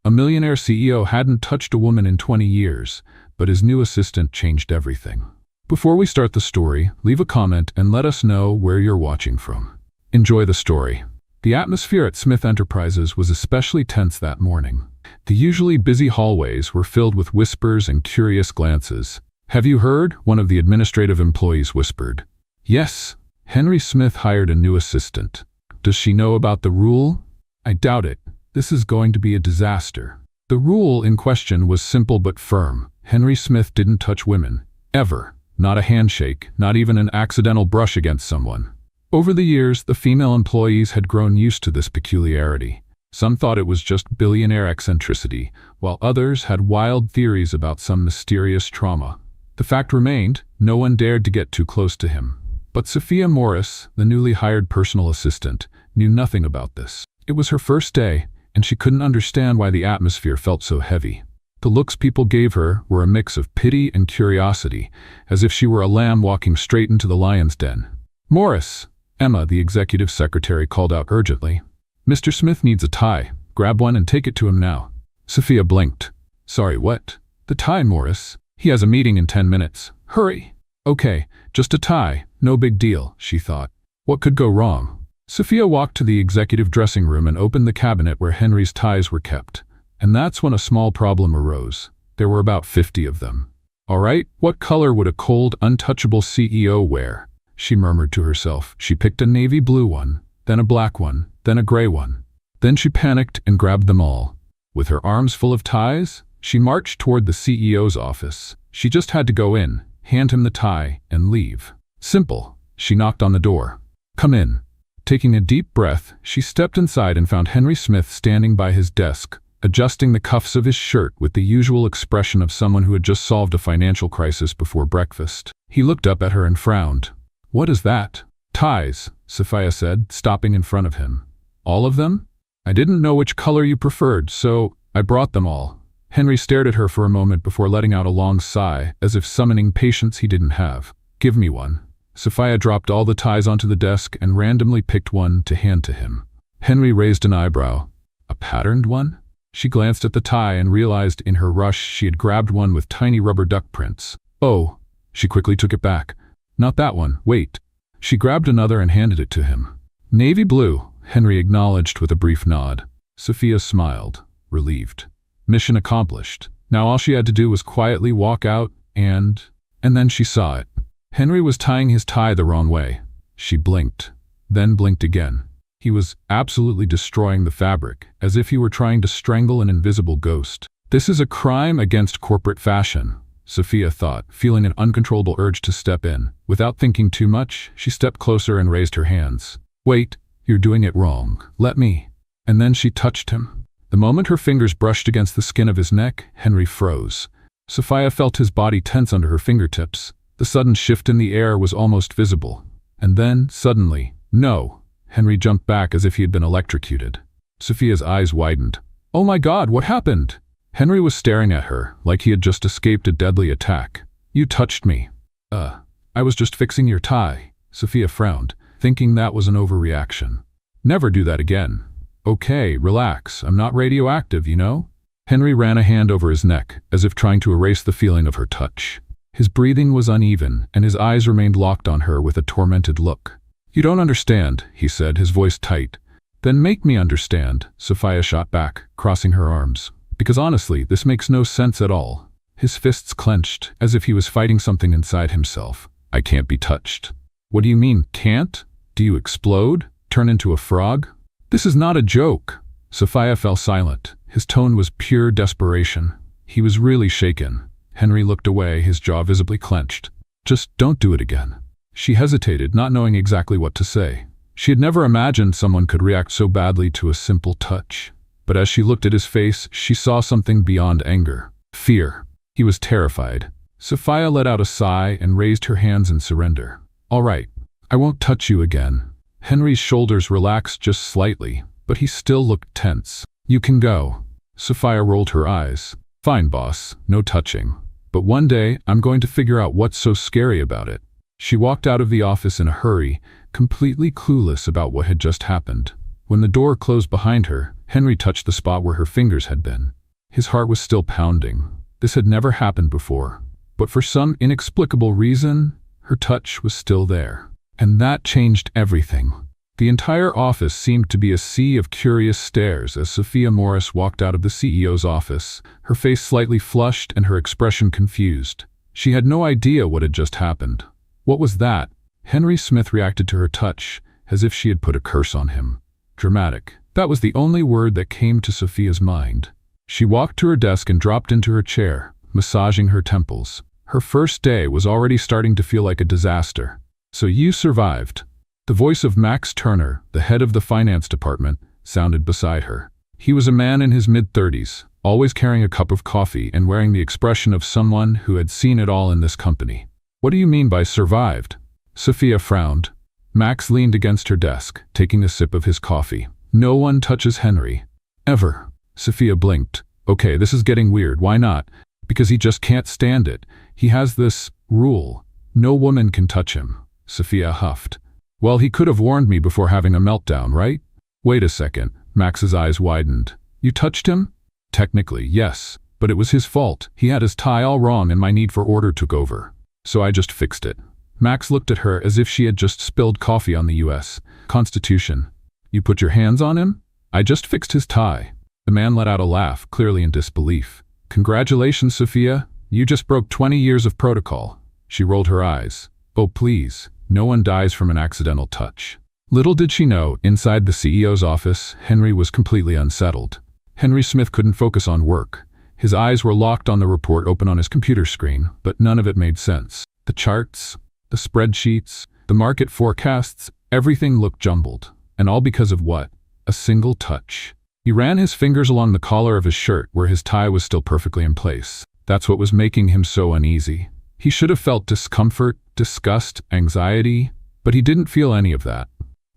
A millionaire CEO hadn't touched a woman in 20 years, but his new assistant changed everything. Before we start the story, leave a comment and let us know where you're watching from. Enjoy the story. The atmosphere at Smith Enterprises was especially tense that morning. The usually busy hallways were filled with whispers and curious glances. "Have you heard?" one of the administrative employees whispered. "Yes. Henry Smith hired a new assistant. Does she know about the rule?" "I doubt it. This is going to be a disaster." The rule in question was simple but firm. Henry Smith didn't touch women. Ever. Not a handshake, not even an accidental brush against someone. Over the years, the female employees had grown used to this peculiarity. Some thought it was just billionaire eccentricity, while others had wild theories about some mysterious trauma. The fact remained, no one dared to get too close to him. But Sophia Morris, the newly hired personal assistant, knew nothing about this. It was her first day, and she couldn't understand why the atmosphere felt so heavy. The looks people gave her were a mix of pity and curiosity, as if she were a lamb walking straight into the lion's den. "Morris," Emma, the executive secretary, called out urgently. "Mr. Smith needs a tie. Grab one and take it to him now." Sophia blinked. "Sorry, what?" "The tie, Morris. He has a meeting in 10 minutes. Hurry." "Okay, just a tie. No big deal," she thought. What could go wrong? Sophia walked to the executive dressing room and opened the cabinet where Henry's ties were kept. And that's when a small problem arose. There were about 50 of them. "All right, what color would a cold, untouchable CEO wear?" she murmured to herself. She picked a navy blue one, then a black one, then a gray one. Then she panicked and grabbed them all. With her arms full of ties, she marched toward the CEO's office. She just had to go in, hand him the tie, and leave. Simple. She knocked on the door. "Come in." Taking a deep breath, she stepped inside and found Henry Smith standing by his desk, adjusting the cuffs of his shirt with the usual expression of someone who had just solved a financial crisis before breakfast. He looked up at her and frowned. "What is that?" "Ties," Sophia said, stopping in front of him. "All of them?" "I didn't know which color you preferred, so I brought them all." Henry stared at her for a moment before letting out a long sigh, as if summoning patience he didn't have. "Give me one." Sophia dropped all the ties onto the desk and randomly picked one to hand to him. Henry raised an eyebrow. "A patterned one?" She glanced at the tie and realized in her rush she had grabbed one with tiny rubber duck prints. "Oh." She quickly took it back. "Not that one, wait." She grabbed another and handed it to him. "Navy blue," Henry acknowledged with a brief nod. Sophia smiled, relieved. Mission accomplished. Now all she had to do was quietly walk out and then she saw it. Henry was tying his tie the wrong way. She blinked, then blinked again. He was absolutely destroying the fabric, as if he were trying to strangle an invisible ghost. "This is a crime against corporate fashion," Sophia thought, feeling an uncontrollable urge to step in. Without thinking too much, she stepped closer and raised her hands. "Wait, you're doing it wrong. Let me." And then she touched him. The moment her fingers brushed against the skin of his neck, Henry froze. Sophia felt his body tense under her fingertips. The sudden shift in the air was almost visible. And then, suddenly, "No." Henry jumped back as if he had been electrocuted. Sophia's eyes widened. "Oh my God, what happened?" Henry was staring at her, like he had just escaped a deadly attack. "You touched me." I was just fixing your tie." Sophia frowned, thinking that was an overreaction. "Never do that again." "Okay, relax. I'm not radioactive, you know?" Henry ran a hand over his neck, as if trying to erase the feeling of her touch. His breathing was uneven, and his eyes remained locked on her with a tormented look. "You don't understand," he said, his voice tight. "Then make me understand," Sophia shot back, crossing her arms. "Because honestly, this makes no sense at all." His fists clenched, as if he was fighting something inside himself. "I can't be touched." "What do you mean, can't? Do you explode? Turn into a frog?" "This is not a joke." Sophia fell silent. His tone was pure desperation. He was really shaken. Henry looked away, his jaw visibly clenched. "Just don't do it again." She hesitated, not knowing exactly what to say. She had never imagined someone could react so badly to a simple touch. But as she looked at his face, she saw something beyond anger. Fear. He was terrified. Sophia let out a sigh and raised her hands in surrender. "All right. I won't touch you again." Henry's shoulders relaxed just slightly, but he still looked tense. "You can go." Sophia rolled her eyes. "Fine, boss. No touching. But one day, I'm going to figure out what's so scary about it." She walked out of the office in a hurry, completely clueless about what had just happened. When the door closed behind her, Henry touched the spot where her fingers had been. His heart was still pounding. This had never happened before. But for some inexplicable reason, her touch was still there. And that changed everything. The entire office seemed to be a sea of curious stares as Sophia Morris walked out of the CEO's office, her face slightly flushed and her expression confused. She had no idea what had just happened. What was that? Henry Smith reacted to her touch, as if she had put a curse on him. Dramatic. That was the only word that came to Sophia's mind. She walked to her desk and dropped into her chair, massaging her temples. Her first day was already starting to feel like a disaster. So you survived. The voice of Max Turner, the head of the finance department, sounded beside her. He was a man in his mid-30s, always carrying a cup of coffee and wearing the expression of someone who had seen it all in this company. What do you mean by survived? Sophia frowned. Max leaned against her desk, taking a sip of his coffee. No one touches Henry. Ever. Sophia blinked. Okay, this is getting weird. Why not? Because he just can't stand it. He has this rule. No woman can touch him. Sophia huffed. Well, he could have warned me before having a meltdown, right? Wait a second. Max's eyes widened. You touched him? Technically, yes. But it was his fault. He had his tie all wrong and my need for order took over. So I just fixed it. Max looked at her as if she had just spilled coffee on the U.S. Constitution. You put your hands on him? I just fixed his tie. The man let out a laugh, clearly in disbelief. Congratulations, Sophia. You just broke 20 years of protocol. She rolled her eyes. Oh, please. No one dies from an accidental touch. Little did she know, inside the CEO's office, Henry was completely unsettled. Henry Smith couldn't focus on work. His eyes were locked on the report open on his computer screen, but none of it made sense. The charts, the spreadsheets, the market forecasts, everything looked jumbled. And all because of what? A single touch. He ran his fingers along the collar of his shirt where his tie was still perfectly in place. That's what was making him so uneasy. He should have felt discomfort, disgust, anxiety, but he didn't feel any of that.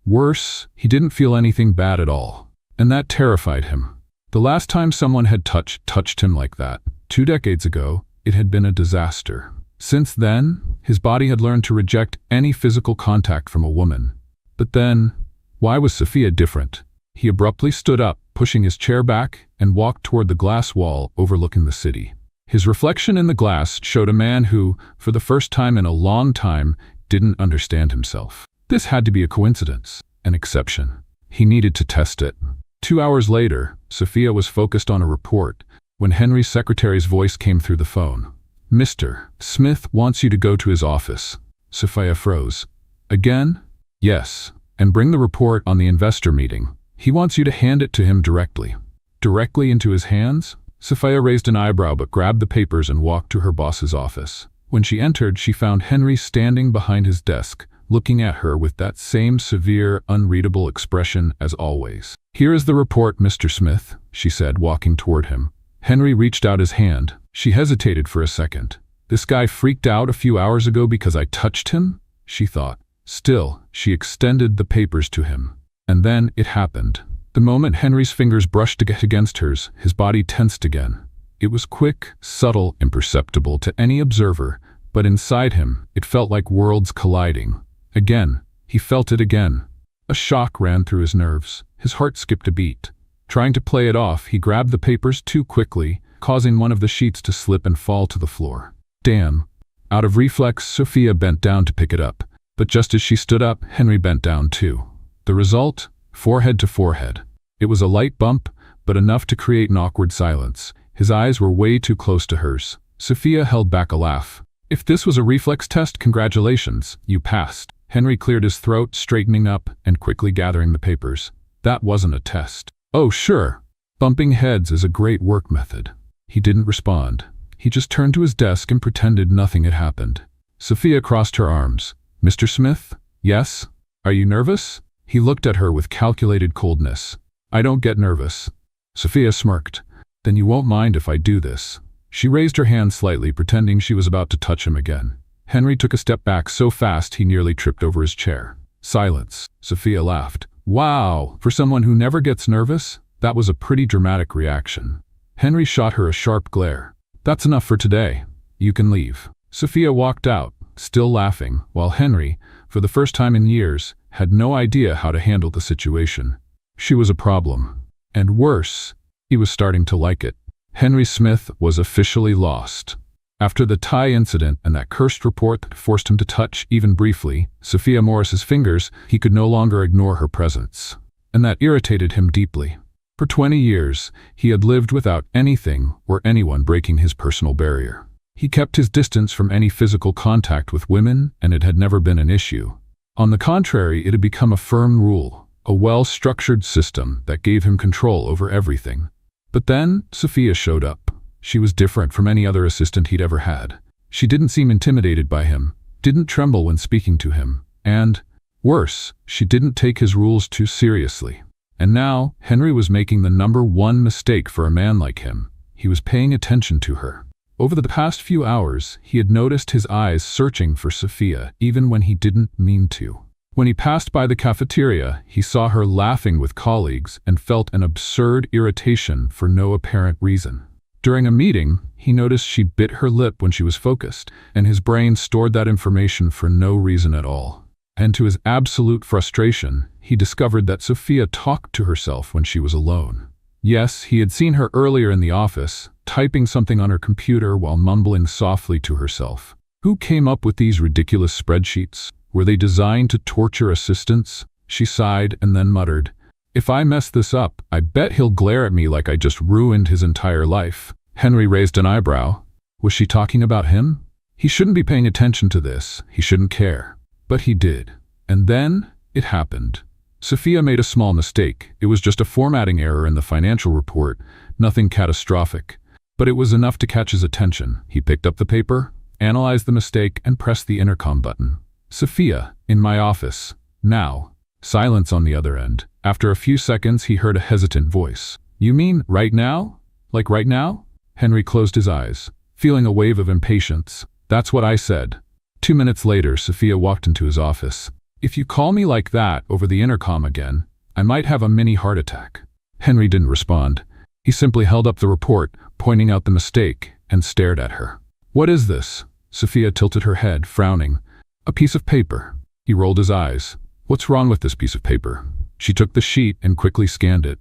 Worse, he didn't feel anything bad at all. And that terrified him. The last time someone had touched him like that, 2 decades ago, it had been a disaster. Since then, his body had learned to reject any physical contact from a woman. But then, why was Sophia different? He abruptly stood up, pushing his chair back, and walked toward the glass wall overlooking the city. His reflection in the glass showed a man who, for the first time in a long time, didn't understand himself. This had to be a coincidence, an exception. He needed to test it. 2 hours later, Sophia was focused on a report when Henry's secretary's voice came through the phone. Mr. Smith wants you to go to his office. Sophia froze. Again? Yes. And bring the report on the investor meeting. He wants you to hand it to him directly. Directly into his hands? Sophia raised an eyebrow but grabbed the papers and walked to her boss's office. When she entered, she found Henry standing behind his desk, looking at her with that same severe, unreadable expression as always. Here is the report, Mr. Smith, she said, walking toward him. Henry reached out his hand. She hesitated for a second. This guy freaked out a few hours ago because I touched him? She thought. Still, she extended the papers to him. And then it happened. The moment Henry's fingers brushed against hers, his body tensed again. It was quick, subtle, imperceptible to any observer, but inside him, it felt like worlds colliding. Again, he felt it again. A shock ran through his nerves. His heart skipped a beat. Trying to play it off, he grabbed the papers too quickly, causing one of the sheets to slip and fall to the floor. Damn. Out of reflex, Sophia bent down to pick it up. But just as she stood up, Henry bent down too. The result? Forehead to forehead. It was a light bump, but enough to create an awkward silence. His eyes were way too close to hers. Sophia held back a laugh. If this was a reflex test, congratulations, you passed. Henry cleared his throat, straightening up and quickly gathering the papers. That wasn't a test. Oh, sure. Bumping heads is a great work method. He didn't respond. He just turned to his desk and pretended nothing had happened. Sophia crossed her arms. Mr. Smith? Yes? Are you nervous? He looked at her with calculated coldness. I don't get nervous. Sophia smirked. Then you won't mind if I do this. She raised her hand slightly, pretending she was about to touch him again. Henry took a step back so fast he nearly tripped over his chair. Silence. Sophia laughed. Wow, for someone who never gets nervous, that was a pretty dramatic reaction. Henry shot her a sharp glare. That's enough for today. You can leave. Sophia walked out, still laughing, while Henry, for the first time in years, had no idea how to handle the situation. She was a problem. And worse, he was starting to like it. Henry Smith was officially lost. After the tie incident and that cursed report that forced him to touch, even briefly, Sophia Morris's fingers, he could no longer ignore her presence. And that irritated him deeply. For 20 years, he had lived without anything or anyone breaking his personal barrier. He kept his distance from any physical contact with women, and it had never been an issue. On the contrary, it had become a firm rule, a well-structured system that gave him control over everything. But then, Sophia showed up. She was different from any other assistant he'd ever had. She didn't seem intimidated by him, didn't tremble when speaking to him, and, worse, she didn't take his rules too seriously. And now, Henry was making the #1 mistake for a man like him. He was paying attention to her. Over the past few hours, he had noticed his eyes searching for Sophia, even when he didn't mean to. When he passed by the cafeteria, he saw her laughing with colleagues and felt an absurd irritation for no apparent reason. During a meeting, he noticed she bit her lip when she was focused, and his brain stored that information for no reason at all. And to his absolute frustration, he discovered that Sophia talked to herself when she was alone. Yes, he had seen her earlier in the office, typing something on her computer while mumbling softly to herself. Who came up with these ridiculous spreadsheets? Were they designed to torture assistants? She sighed and then muttered, "If I mess this up, I bet he'll glare at me like I just ruined his entire life." Henry raised an eyebrow. Was she talking about him? He shouldn't be paying attention to this. He shouldn't care. But he did. And then it happened. Sophia made a small mistake. It was just a formatting error in the financial report, nothing catastrophic. But it was enough to catch his attention. He picked up the paper, analyzed the mistake, and pressed the intercom button. "Sophia, in my office. Now." Silence on the other end. After a few seconds, he heard a hesitant voice. "You mean right now? Like right now?" Henry closed his eyes, feeling a wave of impatience. "That's what I said." 2 minutes later, Sophia walked into his office. "If you call me like that over the intercom again, I might have a mini heart attack." Henry didn't respond. He simply held up the report, pointing out the mistake, and stared at her. "What is this?" Sophia tilted her head, frowning. "A piece of paper." He rolled his eyes. "What's wrong with this piece of paper?" She took the sheet and quickly scanned it.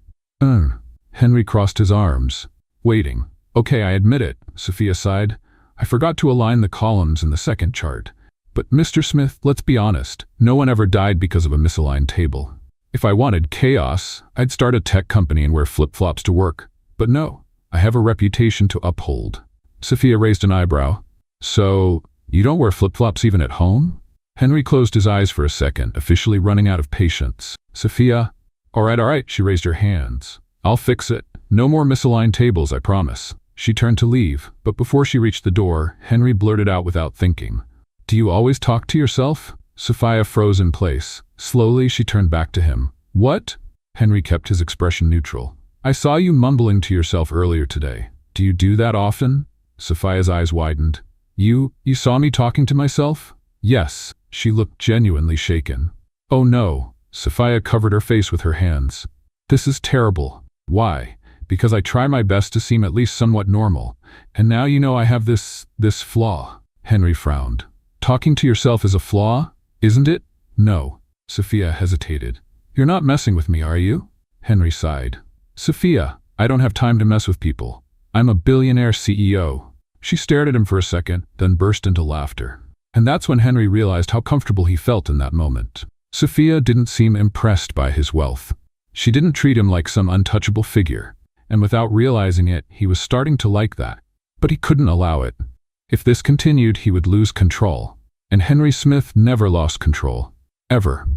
Henry crossed his arms, waiting. "Okay, I admit it," Sophia sighed. "I forgot to align the columns in the second chart. But Mr. Smith, let's be honest, no one ever died because of a misaligned table. If I wanted chaos, I'd start a tech company and wear flip-flops to work. But no, I have a reputation to uphold." Sophia raised an eyebrow. "So, you don't wear flip-flops even at home?" Henry closed his eyes for a second, officially running out of patience. "Sophia, all right, she raised her hands. "I'll fix it. No more misaligned tables, I promise." She turned to leave, but before she reached the door, Henry blurted out without thinking, "Do you always talk to yourself?" Sophia froze in place. Slowly, she turned back to him. "What?" Henry kept his expression neutral. "I saw you mumbling to yourself earlier today. Do you do that often?" Sophia's eyes widened. You saw me talking to myself?" "Yes." She looked genuinely shaken. "Oh no." Sophia covered her face with her hands. "This is terrible." "Why?" "Because I try my best to seem at least somewhat normal. And now you know I have this flaw." Henry frowned. "Talking to yourself is a flaw, isn't it?" "No." Sophia hesitated. "You're not messing with me, are you?" Henry sighed. "Sophia, I don't have time to mess with people. I'm a billionaire CEO." She stared at him for a second, then burst into laughter. And that's when Henry realized how comfortable he felt in that moment. Sophia didn't seem impressed by his wealth. She didn't treat him like some untouchable figure, and without realizing it, he was starting to like that. But he couldn't allow it. If this continued, he would lose control. And Henry Smith never lost control. Ever.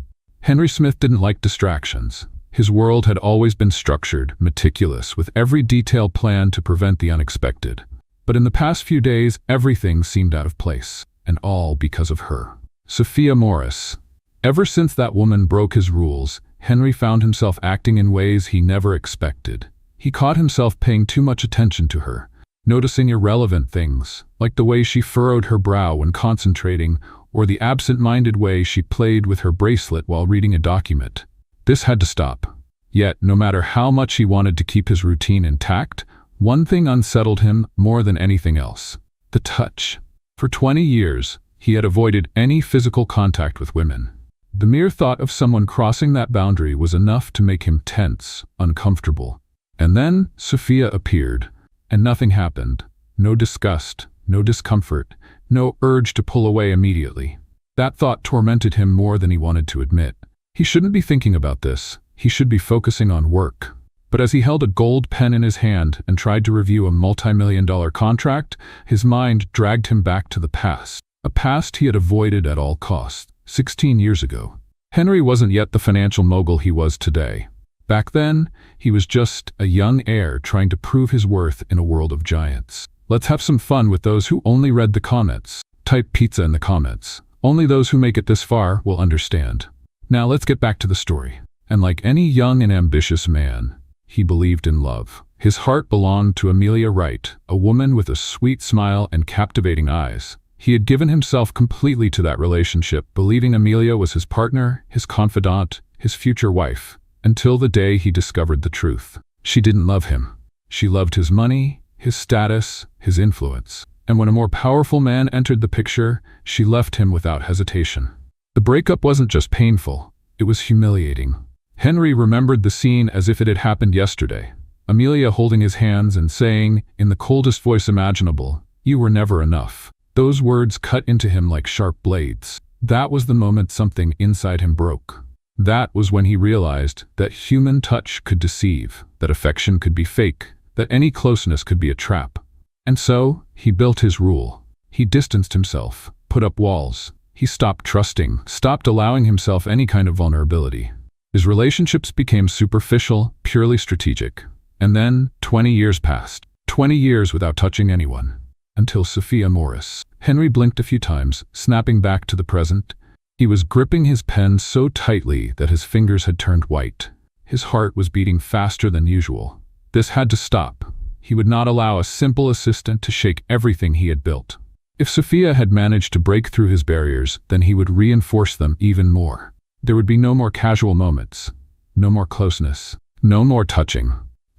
Henry Smith didn't like distractions. His world had always been structured, meticulous, with every detail planned to prevent the unexpected. But in the past few days, everything seemed out of place, and all because of her. Sophia Morris. Ever since that woman broke his rules, Henry found himself acting in ways he never expected. He caught himself paying too much attention to her, noticing irrelevant things, like the way she furrowed her brow when concentrating, or the absent-minded way she played with her bracelet while reading a document. This had to stop. Yet, no matter how much he wanted to keep his routine intact, one thing unsettled him more than anything else: the touch. For 20 years, he had avoided any physical contact with women. The mere thought of someone crossing that boundary was enough to make him tense, uncomfortable. And then Sophia appeared, and nothing happened. No disgust, no discomfort, no urge to pull away immediately. That thought tormented him more than he wanted to admit. He shouldn't be thinking about this. He should be focusing on work. But as he held a gold pen in his hand and tried to review a multi-million-dollar contract, his mind dragged him back to the past. A past he had avoided at all costs. 16 years ago. Henry wasn't yet the financial mogul he was today. Back then, he was just a young heir trying to prove his worth in a world of giants. Let's have some fun with those who only read the comments. Type pizza in the comments. Only those who make it this far will understand. Now let's get back to the story. And like any young and ambitious man, he believed in love. His heart belonged to Amelia Wright, a woman with a sweet smile and captivating eyes. He had given himself completely to that relationship, believing Amelia was his partner, his confidant, his future wife, until the day he discovered the truth. She didn't love him. She loved his money, his status, his influence. And when a more powerful man entered the picture, she left him without hesitation. The breakup wasn't just painful, it was humiliating. Henry remembered the scene as if it had happened yesterday. Amelia holding his hands and saying, in the coldest voice imaginable, "You were never enough." Those words cut into him like sharp blades. That was the moment something inside him broke. That was when he realized that human touch could deceive, that affection could be fake, that any closeness could be a trap. And so, he built his rule. He distanced himself, put up walls. He stopped trusting, stopped allowing himself any kind of vulnerability. His relationships became superficial, purely strategic. And then, 20 years passed. 20 years without touching anyone. Until Sophia Morris. Henry blinked a few times, snapping back to the present. He was gripping his pen so tightly that his fingers had turned white. His heart was beating faster than usual. This had to stop. He would not allow a simple assistant to shake everything he had built. If Sophia had managed to break through his barriers, then he would reinforce them even more. There would be no more casual moments, no more closeness, no more touching.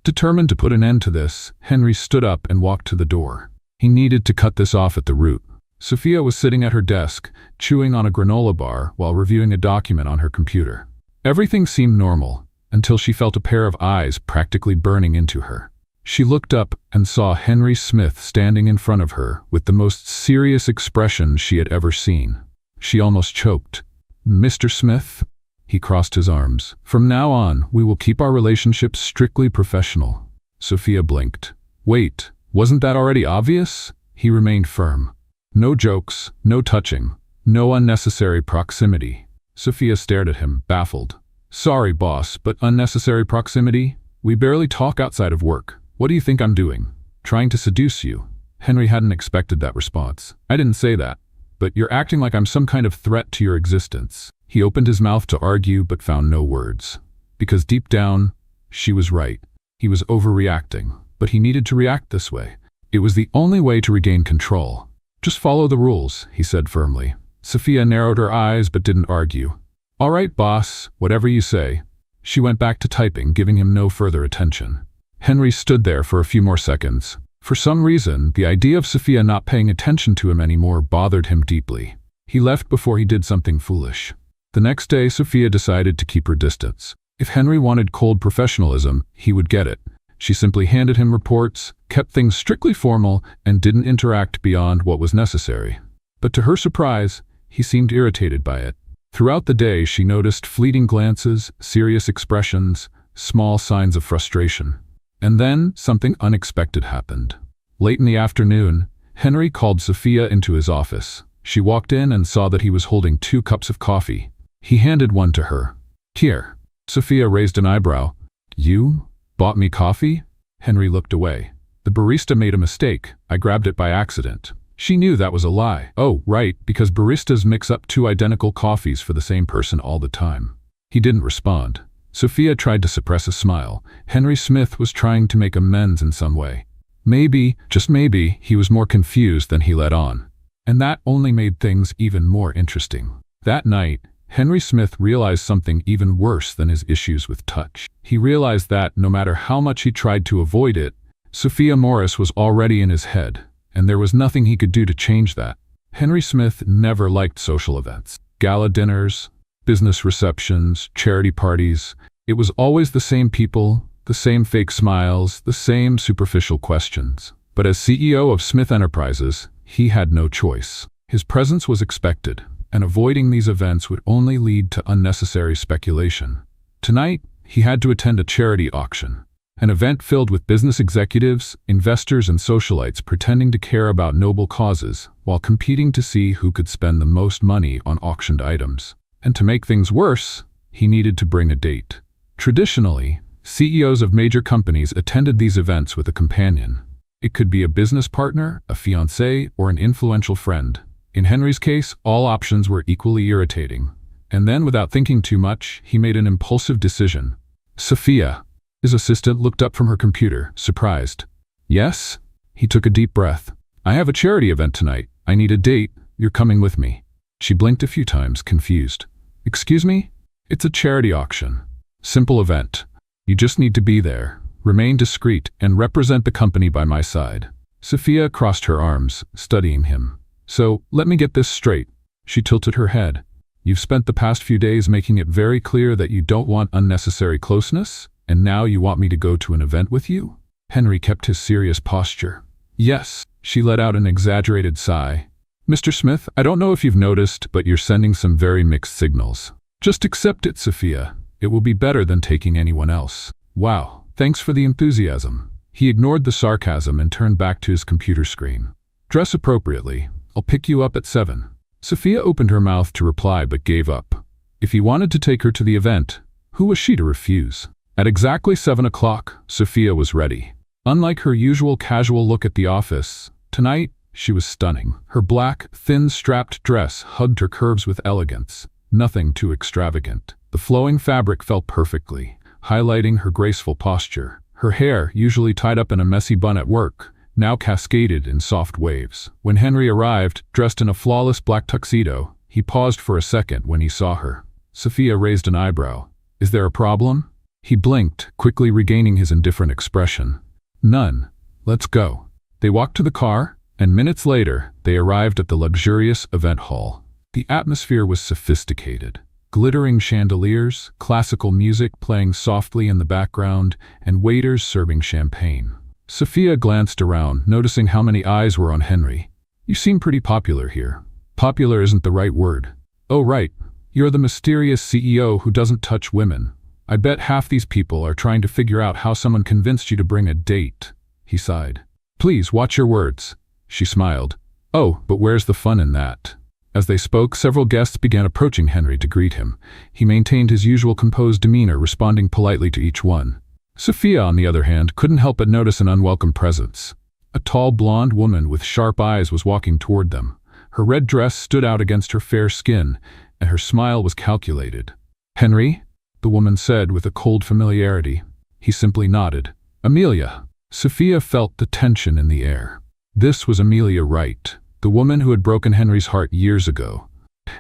Determined to put an end to this, Henry stood up and walked to the door. He needed to cut this off at the root. Sophia was sitting at her desk, chewing on a granola bar while reviewing a document on her computer. Everything seemed normal, until she felt a pair of eyes practically burning into her. She looked up and saw Henry Smith standing in front of her with the most serious expression she had ever seen. She almost choked. "Mr. Smith?" He crossed his arms. "From now on, we will keep our relationship strictly professional." Sophia blinked. "Wait, wasn't that already obvious?" He remained firm. "No jokes, no touching, no unnecessary proximity." Sophia stared at him, baffled. "Sorry, boss, but unnecessary proximity? We barely talk outside of work. What do you think I'm doing? Trying to seduce you?" Henry hadn't expected that response. "I didn't say that, but you're acting like I'm some kind of threat to your existence." He opened his mouth to argue but found no words. Because deep down, she was right. He was overreacting, but he needed to react this way. It was the only way to regain control. "Just follow the rules," he said firmly. Sophia narrowed her eyes but didn't argue. "All right, boss, whatever you say." She went back to typing, giving him no further attention. Henry stood there for a few more seconds. For some reason, the idea of Sophia not paying attention to him anymore bothered him deeply. He left before he did something foolish. The next day, Sophia decided to keep her distance. If Henry wanted cold professionalism, he would get it. She simply handed him reports, kept things strictly formal, and didn't interact beyond what was necessary. But to her surprise, he seemed irritated by it. Throughout the day, she noticed fleeting glances, serious expressions, small signs of frustration. And then, something unexpected happened. Late in the afternoon, Henry called Sophia into his office. She walked in and saw that he was holding 2 cups of coffee. He handed one to her. "Here." Sophia raised an eyebrow. "You bought me coffee?" Henry looked away. "The barista made a mistake. I grabbed it by accident." She knew that was a lie. "Oh, right, because baristas mix up 2 identical coffees for the same person all the time." He didn't respond. Sophia tried to suppress a smile. Henry Smith was trying to make amends in some way. Maybe, just maybe, he was more confused than he let on. And that only made things even more interesting. That night, Henry Smith realized something even worse than his issues with touch. He realized that, no matter how much he tried to avoid it, Sophia Morris was already in his head, and there was nothing he could do to change that. Henry Smith never liked social events. Gala dinners, business receptions, charity parties. It was always the same people, The same fake smiles, the same superficial questions. But as CEO of Smith Enterprises, he had no choice. His presence was expected, and avoiding these events would only lead to unnecessary speculation. Tonight, he had to attend a charity auction, an event filled with business executives, investors, and socialites pretending to care about noble causes while competing to see who could spend the most money on auctioned items. And to make things worse, he needed to bring a date. Traditionally, CEOs of major companies attended these events with a companion. It could be a business partner, a fiancé, or an influential friend. In Henry's case, all options were equally irritating. And then, without thinking too much, he made an impulsive decision. Sophia. His assistant looked up from her computer, surprised. Yes? He took a deep breath. I have a charity event tonight. I need a date. You're coming with me. She blinked a few times, confused. Excuse me? It's a charity auction. Simple event. You just need to be there, remain discreet, and represent the company by my side. Sophia crossed her arms, studying him. So, let me get this straight. She tilted her head. You've spent the past few days making it very clear that you don't want unnecessary closeness, and now you want me to go to an event with you? Henry kept his serious posture. Yes, she let out an exaggerated sigh. Mr. Smith, I don't know if you've noticed, but you're sending some very mixed signals. Just accept it, Sophia. It will be better than taking anyone else. Wow, thanks for the enthusiasm. He ignored the sarcasm and turned back to his computer screen. Dress appropriately. I'll pick you up at 7. Sophia opened her mouth to reply but gave up. If he wanted to take her to the event, who was she to refuse? At exactly 7 o'clock, Sophia was ready. Unlike her usual casual look at the office, tonight she was stunning. Her black, thin-strapped dress hugged her curves with elegance. Nothing too extravagant. The flowing fabric fell perfectly, highlighting her graceful posture. Her hair, usually tied up in a messy bun at work, now cascaded in soft waves. When Henry arrived, dressed in a flawless black tuxedo, he paused for a second when he saw her. Sophia raised an eyebrow. Is there a problem? He blinked, quickly regaining his indifferent expression. None. Let's go. They walked to the car, and minutes later, they arrived at the luxurious event hall. The atmosphere was sophisticated. Glittering chandeliers, classical music playing softly in the background, and waiters serving champagne. Sophia glanced around, noticing how many eyes were on Henry. You seem pretty popular here. Popular isn't the right word. Oh right, you're the mysterious CEO who doesn't touch women. I bet half these people are trying to figure out how someone convinced you to bring a date. He sighed. Please watch your words. She smiled. Oh, but where's the fun in that? As they spoke, several guests began approaching Henry to greet him. He maintained his usual composed demeanor, responding politely to each one. Sophia, on the other hand, couldn't help but notice an unwelcome presence. A tall blonde woman with sharp eyes was walking toward them. Her red dress stood out against her fair skin, and her smile was calculated. Henry? The woman said with a cold familiarity. He simply nodded. Amelia. Sophia felt the tension in the air. This was Amelia Wright, the woman who had broken Henry's heart years ago.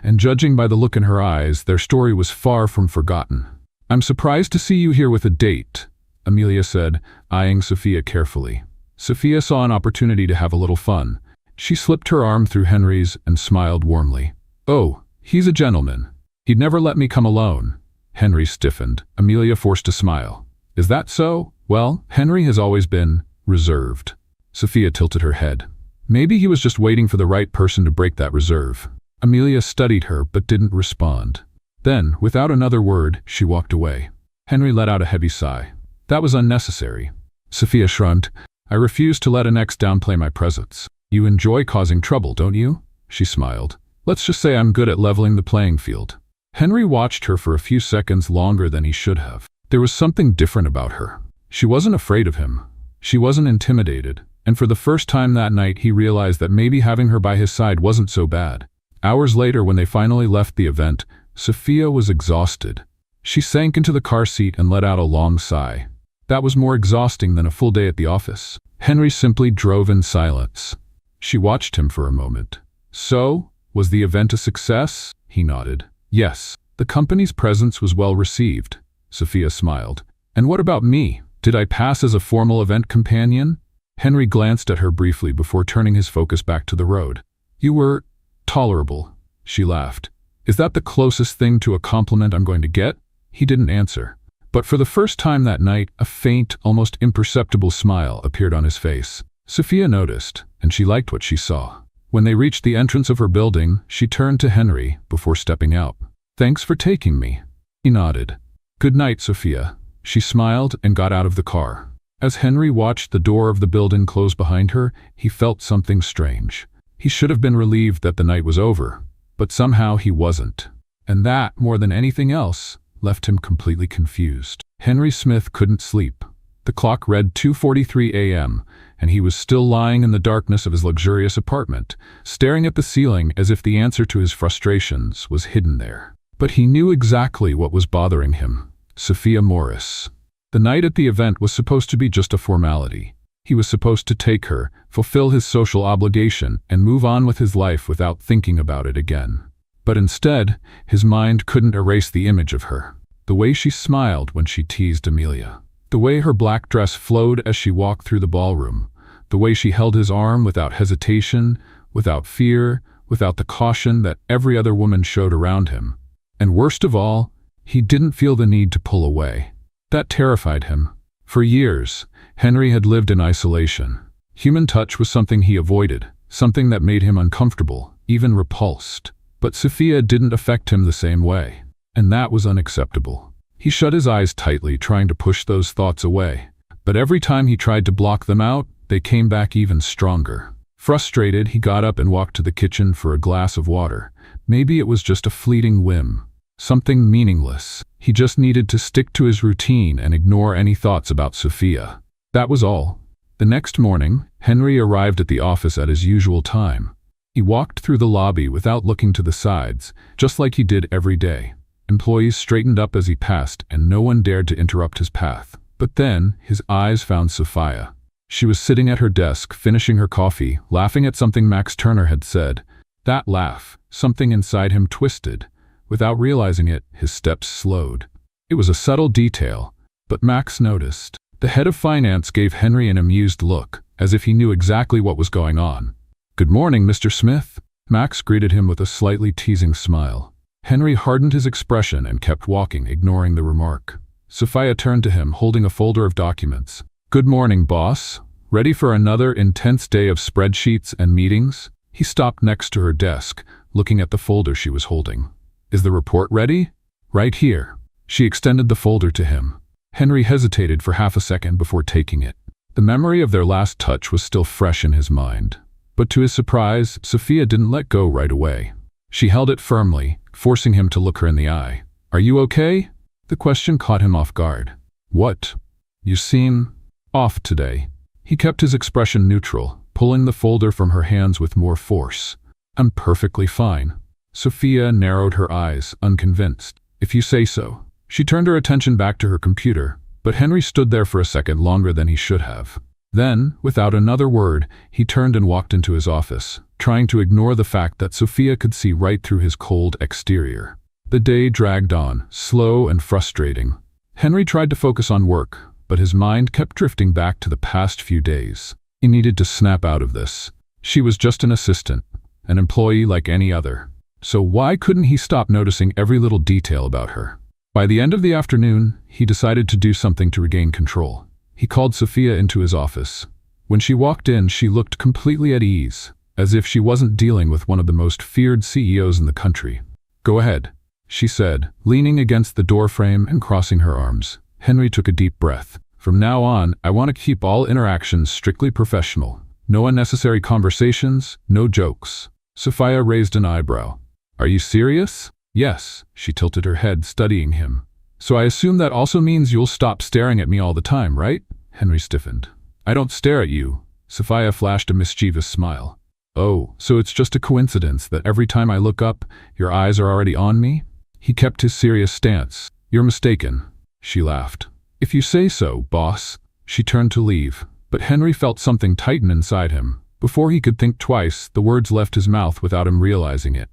And judging by the look in her eyes, their story was far from forgotten. I'm surprised to see you here with a date, Amelia said, eyeing Sophia carefully. Sophia saw an opportunity to have a little fun. She slipped her arm through Henry's and smiled warmly. Oh, he's a gentleman. He'd never let me come alone. Henry stiffened. Amelia forced a smile. Is that so? Well, Henry has always been reserved. Sophia tilted her head. Maybe he was just waiting for the right person to break that reserve. Amelia studied her but didn't respond. Then, without another word, she walked away. Henry let out a heavy sigh. That was unnecessary. Sophia shrugged. I refuse to let an ex downplay my presence. You enjoy causing trouble, don't you? She smiled. Let's just say I'm good at leveling the playing field. Henry watched her for a few seconds longer than he should have. There was something different about her. She wasn't afraid of him. She wasn't intimidated. And for the first time that night, he realized that maybe having her by his side wasn't so bad. Hours later, when they finally left the event, Sophia was exhausted. She sank into the car seat and let out a long sigh. That was more exhausting than a full day at the office. Henry simply drove in silence. She watched him for a moment. So, was the event a success? He nodded. Yes, the company's presence was well received. Sophia smiled. And what about me? Did I pass as a formal event companion? Henry glanced at her briefly before turning his focus back to the road. You were tolerable, she laughed. Is that the closest thing to a compliment I'm going to get? He didn't answer. But for the first time that night, a faint, almost imperceptible smile appeared on his face. Sophia noticed, and she liked what she saw. When they reached the entrance of her building, she turned to Henry before stepping out. "Thanks for taking me." He nodded. "Good night, Sophia." She smiled and got out of the car. As Henry watched the door of the building close behind her, he felt something strange. He should have been relieved that the night was over, but somehow he wasn't. And that, more than anything else, left him completely confused. Henry Smith couldn't sleep. The clock read 2:43 a.m., and he was still lying in the darkness of his luxurious apartment, staring at the ceiling as if the answer to his frustrations was hidden there. But he knew exactly what was bothering him: Sophia Morris. The night at the event was supposed to be just a formality. He was supposed to take her, fulfill his social obligation, and move on with his life without thinking about it again. But instead, his mind couldn't erase the image of her. The way she smiled when she teased Amelia. The way her black dress flowed as she walked through the ballroom. The way she held his arm without hesitation, without fear, without the caution that every other woman showed around him. And worst of all, he didn't feel the need to pull away. That terrified him. For years, Henry had lived in isolation. Human touch was something he avoided, something that made him uncomfortable, even repulsed. But Sophia didn't affect him the same way, and that was unacceptable. He shut his eyes tightly, trying to push those thoughts away. But every time he tried to block them out, they came back even stronger. Frustrated, he got up and walked to the kitchen for a glass of water. Maybe it was just a fleeting whim, something meaningless. He just needed to stick to his routine and ignore any thoughts about Sophia. That was all. The next morning, Henry arrived at the office at his usual time. He walked through the lobby without looking to the sides, just like he did every day. Employees straightened up as he passed, and no one dared to interrupt his path. But then, his eyes found Sophia. She was sitting at her desk, finishing her coffee, laughing at something Max Turner had said. That laugh, something inside him twisted. Without realizing it, his steps slowed. It was a subtle detail, but Max noticed. The head of finance gave Henry an amused look, as if he knew exactly what was going on. "Good morning, Mr. Smith." Max greeted him with a slightly teasing smile. Henry hardened his expression and kept walking, ignoring the remark. Sophia turned to him, holding a folder of documents. "Good morning, boss. Ready for another intense day of spreadsheets and meetings?" He stopped next to her desk, looking at the folder she was holding. "Is the report ready?" "Right here." She extended the folder to him. Henry hesitated for half a second before taking it. The memory of their last touch was still fresh in his mind. But to his surprise, Sophia didn't let go right away. She held it firmly, forcing him to look her in the eye. "Are you okay?" The question caught him off guard. "What? You seem off today." He kept his expression neutral, pulling the folder from her hands with more force. "I'm perfectly fine." Sophia narrowed her eyes, unconvinced. "If you say so." She turned her attention back to her computer, but Henry stood there for a second longer than he should have. Then, without another word, he turned and walked into his office, trying to ignore the fact that Sophia could see right through his cold exterior. The day dragged on, slow and frustrating. Henry tried to focus on work, but his mind kept drifting back to the past few days. He needed to snap out of this. She was just an assistant, an employee like any other. So why couldn't he stop noticing every little detail about her? By the end of the afternoon, he decided to do something to regain control. He called Sophia into his office. When she walked in, she looked completely at ease, as if she wasn't dealing with one of the most feared CEOs in the country. "Go ahead," she said, leaning against the doorframe and crossing her arms. Henry took a deep breath. "From now on, I want to keep all interactions strictly professional. No unnecessary conversations, no jokes." Sophia raised an eyebrow. "Are you serious?" "Yes," she tilted her head, studying him. "So I assume that also means you'll stop staring at me all the time, right?" Henry stiffened. "I don't stare at you." Sophia flashed a mischievous smile. "Oh, so it's just a coincidence that every time I look up, your eyes are already on me?" He kept his serious stance. "You're mistaken." She laughed. "If you say so, boss." She turned to leave, but Henry felt something tighten inside him. Before he could think twice, the words left his mouth without him realizing it.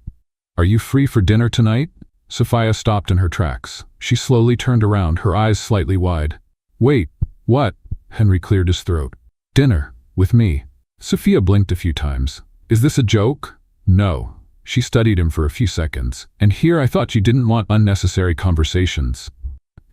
"Are you free for dinner tonight?" Sophia stopped in her tracks. She slowly turned around, her eyes slightly wide. "Wait, what?" Henry cleared his throat. "Dinner, with me." Sophia blinked a few times. "Is this a joke?" "No." She studied him for a few seconds. "And here I thought you didn't want unnecessary conversations."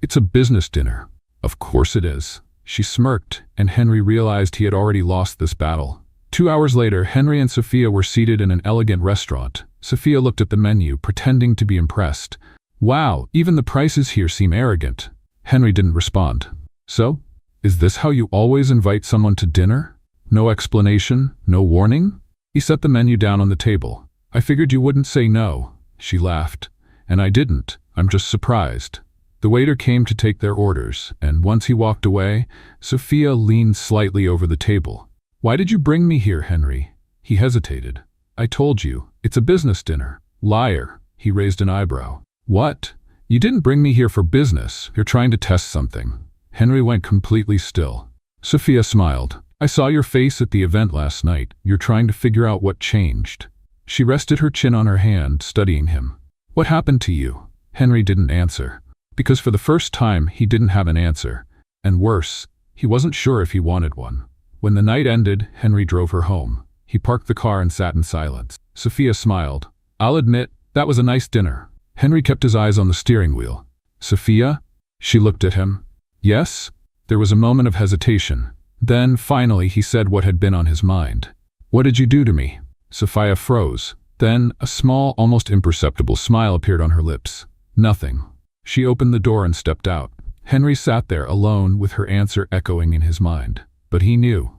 It's a business dinner. Of course it is. She smirked, and Henry realized he had already lost this battle. 2 hours later, Henry and Sophia were seated in an elegant restaurant. Sophia looked at the menu, pretending to be impressed. Wow, even the prices here seem arrogant. Henry didn't respond. So, is this how you always invite someone to dinner? No explanation, no warning? He set the menu down on the table. I figured you wouldn't say no. She laughed. And I didn't. I'm just surprised. The waiter came to take their orders, and once he walked away, Sophia leaned slightly over the table. Why did you bring me here, Henry? He hesitated. I told you, it's a business dinner. Liar. He raised an eyebrow. What? You didn't bring me here for business. You're trying to test something. Henry went completely still. Sophia smiled. I saw your face at the event last night. You're trying to figure out what changed. She rested her chin on her hand, studying him. What happened to you? Henry didn't answer. Because for the first time, he didn't have an answer. And worse, he wasn't sure if he wanted one. When the night ended, Henry drove her home. He parked the car and sat in silence. Sophia smiled. I'll admit, that was a nice dinner. Henry kept his eyes on the steering wheel. Sophia? She looked at him. Yes? There was a moment of hesitation. Then, finally, he said what had been on his mind. What did you do to me? Sophia froze. Then, a small, almost imperceptible smile appeared on her lips. Nothing. She opened the door and stepped out. Henry sat there alone with her answer echoing in his mind. But he knew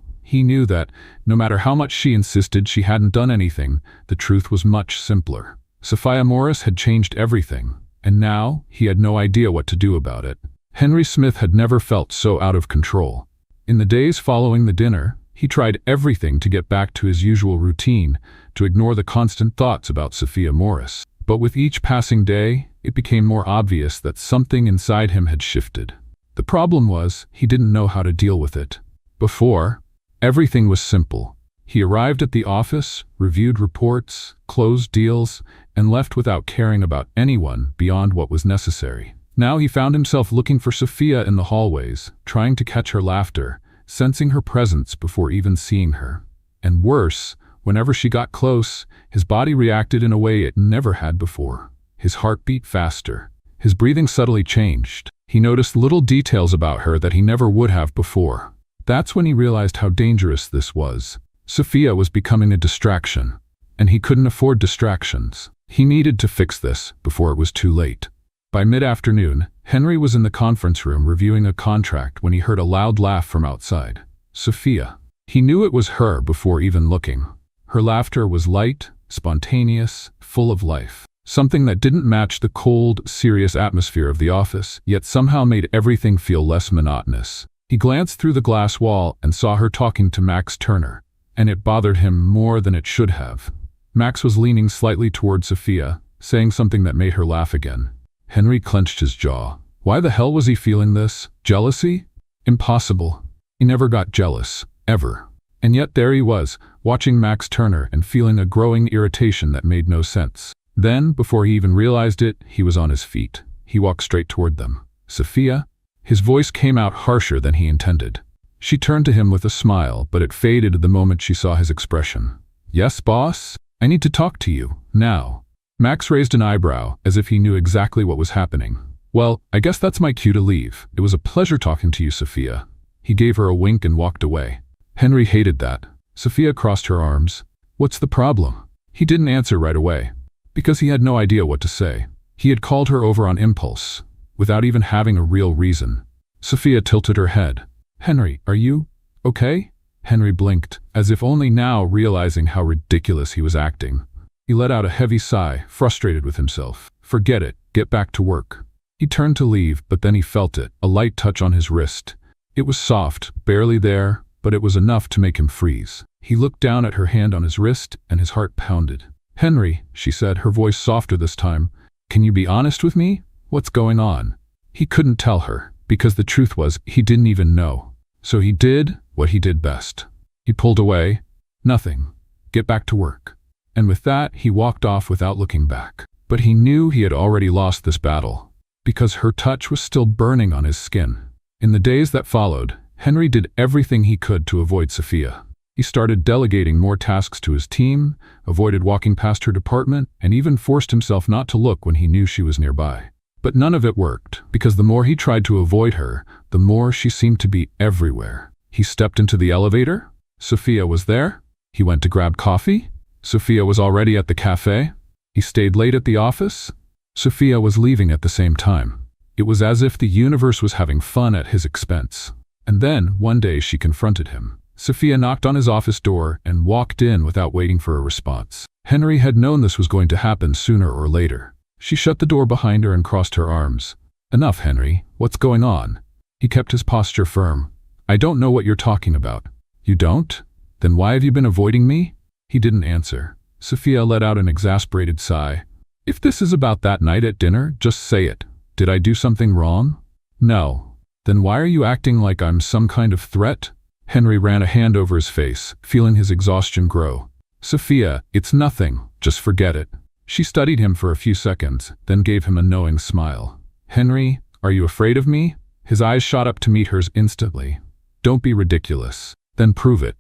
that, no matter how much she insisted she hadn't done anything, the truth was much simpler. Sophia Morris had changed everything, and now he had no idea what to do about it. Henry Smith had never felt so out of control. In the days following the dinner, he tried everything to get back to his usual routine, to ignore the constant thoughts about Sophia Morris. But with each passing day, it became more obvious that something inside him had shifted. The problem was, he didn't know how to deal with it. Before, everything was simple. He arrived at the office, reviewed reports, closed deals, and left without caring about anyone beyond what was necessary. Now he found himself looking for Sophia in the hallways, trying to catch her laughter, sensing her presence before even seeing her. And worse, whenever she got close, his body reacted in a way it never had before. His heart beat faster. His breathing subtly changed. He noticed little details about her that he never would have before. That's when he realized how dangerous this was. Sophia was becoming a distraction, and he couldn't afford distractions. He needed to fix this before it was too late. By mid-afternoon, Henry was in the conference room reviewing a contract when he heard a loud laugh from outside. Sophia. He knew it was her before even looking. Her laughter was light, spontaneous, full of life. Something that didn't match the cold, serious atmosphere of the office, yet somehow made everything feel less monotonous. He glanced through the glass wall and saw her talking to Max Turner, and it bothered him more than it should have. Max was leaning slightly toward Sophia, saying something that made her laugh again. Henry clenched his jaw. Why the hell was he feeling this? Jealousy? Impossible. He never got jealous, ever. And yet there he was, watching Max Turner and feeling a growing irritation that made no sense. Then, before he even realized it, he was on his feet. He walked straight toward them. Sophia? His voice came out harsher than he intended. She turned to him with a smile, but it faded the moment she saw his expression. Yes, boss? I need to talk to you, now. Max raised an eyebrow, as if he knew exactly what was happening. Well, I guess that's my cue to leave. It was a pleasure talking to you, Sophia. He gave her a wink and walked away. Henry hated that. Sophia crossed her arms. What's the problem? He didn't answer right away, because he had no idea what to say. He had called her over on impulse, without even having a real reason. Sophia tilted her head. Henry, are you okay? Henry blinked, as if only now realizing how ridiculous he was acting. He let out a heavy sigh, frustrated with himself. Forget it, get back to work. He turned to leave, but then he felt it, a light touch on his wrist. It was soft, barely there, but it was enough to make him freeze. He looked down at her hand on his wrist, and his heart pounded. Henry, she said, her voice softer this time, can you be honest with me? What's going on? He couldn't tell her, because the truth was, he didn't even know. So he did what he did best. He pulled away. Nothing. Get back to work. And with that, he walked off without looking back. But he knew he had already lost this battle, because her touch was still burning on his skin. In the days that followed, Henry did everything he could to avoid Sophia. He started delegating more tasks to his team, avoided walking past her department, and even forced himself not to look when he knew she was nearby. But none of it worked, because the more he tried to avoid her, the more she seemed to be everywhere. He stepped into the elevator. Sophia was there. He went to grab coffee. Sophia was already at the cafe. He stayed late at the office. Sophia was leaving at the same time. It was as if the universe was having fun at his expense. And then, one day, she confronted him. Sophia knocked on his office door and walked in without waiting for a response. Henry had known this was going to happen sooner or later. She shut the door behind her and crossed her arms. "Enough, Henry. What's going on?" He kept his posture firm. "I don't know what you're talking about." "You don't? Then why have you been avoiding me?" He didn't answer. Sophia let out an exasperated sigh. "If this is about that night at dinner, just say it. Did I do something wrong?" "No." "Then why are you acting like I'm some kind of threat?" Henry ran a hand over his face, feeling his exhaustion grow. "Sophia, it's nothing. Just forget it." She studied him for a few seconds, then gave him a knowing smile. "Henry, are you afraid of me?" His eyes shot up to meet hers instantly. "Don't be ridiculous. Then prove it."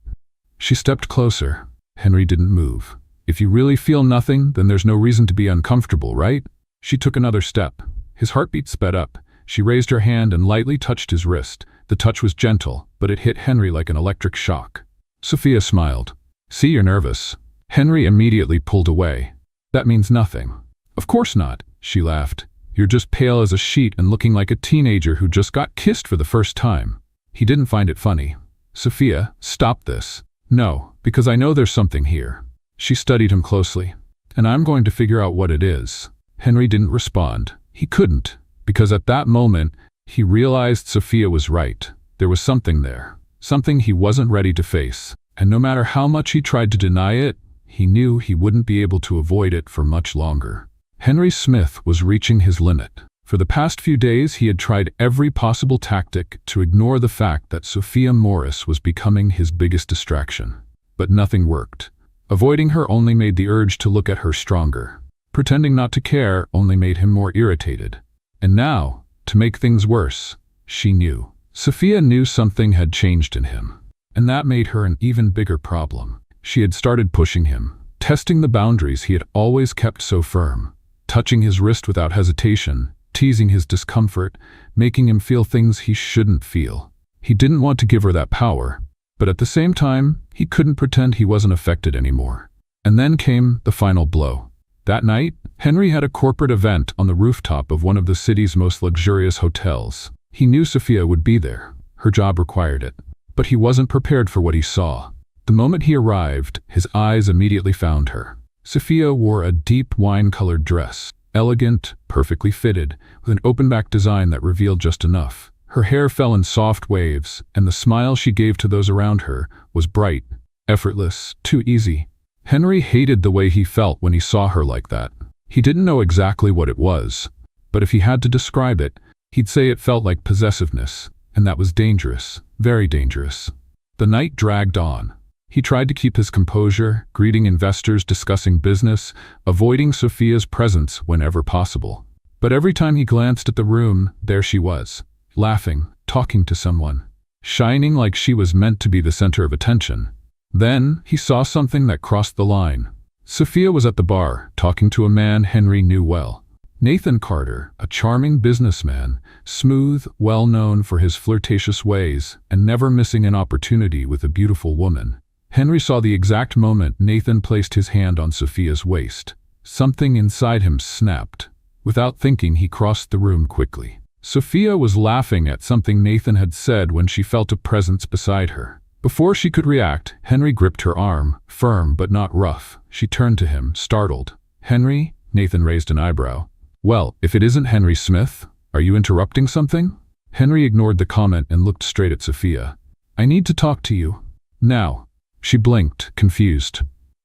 She stepped closer. Henry didn't move. "If you really feel nothing, then there's no reason to be uncomfortable, right?" She took another step. His heartbeat sped up. She raised her hand and lightly touched his wrist. The touch was gentle, but it hit Henry like an electric shock. Sophia smiled. "See, you're nervous." Henry immediately pulled away. "That means nothing." "Of course not," she laughed. "You're just pale as a sheet and looking like a teenager who just got kissed for the first time." He didn't find it funny. "Sophia, stop this." "No, because I know there's something here." She studied him closely. "And I'm going to figure out what it is." Henry didn't respond. He couldn't, because at that moment, he realized Sophia was right. There was something there, something he wasn't ready to face. And no matter how much he tried to deny it, he knew he wouldn't be able to avoid it for much longer. Henry Smith was reaching his limit. For the past few days, he had tried every possible tactic to ignore the fact that Sophia Morris was becoming his biggest distraction. But nothing worked. Avoiding her only made the urge to look at her stronger. Pretending not to care only made him more irritated. And now, to make things worse, she knew. Sophia knew something had changed in him. And that made her an even bigger problem. She had started pushing him, testing the boundaries he had always kept so firm, touching his wrist without hesitation, teasing his discomfort, making him feel things he shouldn't feel. He didn't want to give her that power, but at the same time, he couldn't pretend he wasn't affected anymore. And then came the final blow. That night, Henry had a corporate event on the rooftop of one of the city's most luxurious hotels. He knew Sophia would be there. Her job required it. But he wasn't prepared for what he saw. The moment he arrived, his eyes immediately found her. Sophia wore a deep wine-colored dress, elegant, perfectly fitted, with an open-back design that revealed just enough. Her hair fell in soft waves, and the smile she gave to those around her was bright, effortless, too easy. Henry hated the way he felt when he saw her like that. He didn't know exactly what it was, but if he had to describe it, he'd say it felt like possessiveness, and that was dangerous, very dangerous. The night dragged on. He tried to keep his composure, greeting investors, discussing business, avoiding Sophia's presence whenever possible. But every time he glanced at the room, there she was, laughing, talking to someone, shining like she was meant to be the center of attention. Then, he saw something that crossed the line. Sophia was at the bar, talking to a man Henry knew well. Nathan Carter, a charming businessman, smooth, well-known for his flirtatious ways, and never missing an opportunity with a beautiful woman. Henry saw the exact moment Nathan placed his hand on Sophia's waist. Something inside him snapped. Without thinking, he crossed the room quickly. Sophia was laughing at something Nathan had said when she felt a presence beside her. Before she could react, Henry gripped her arm, firm but not rough. She turned to him, startled. "Henry?" Nathan raised an eyebrow. "Well, if it isn't Henry Smith, are you interrupting something?" Henry ignored the comment and looked straight at Sophia. "I need to talk to you. Now." She blinked, confused.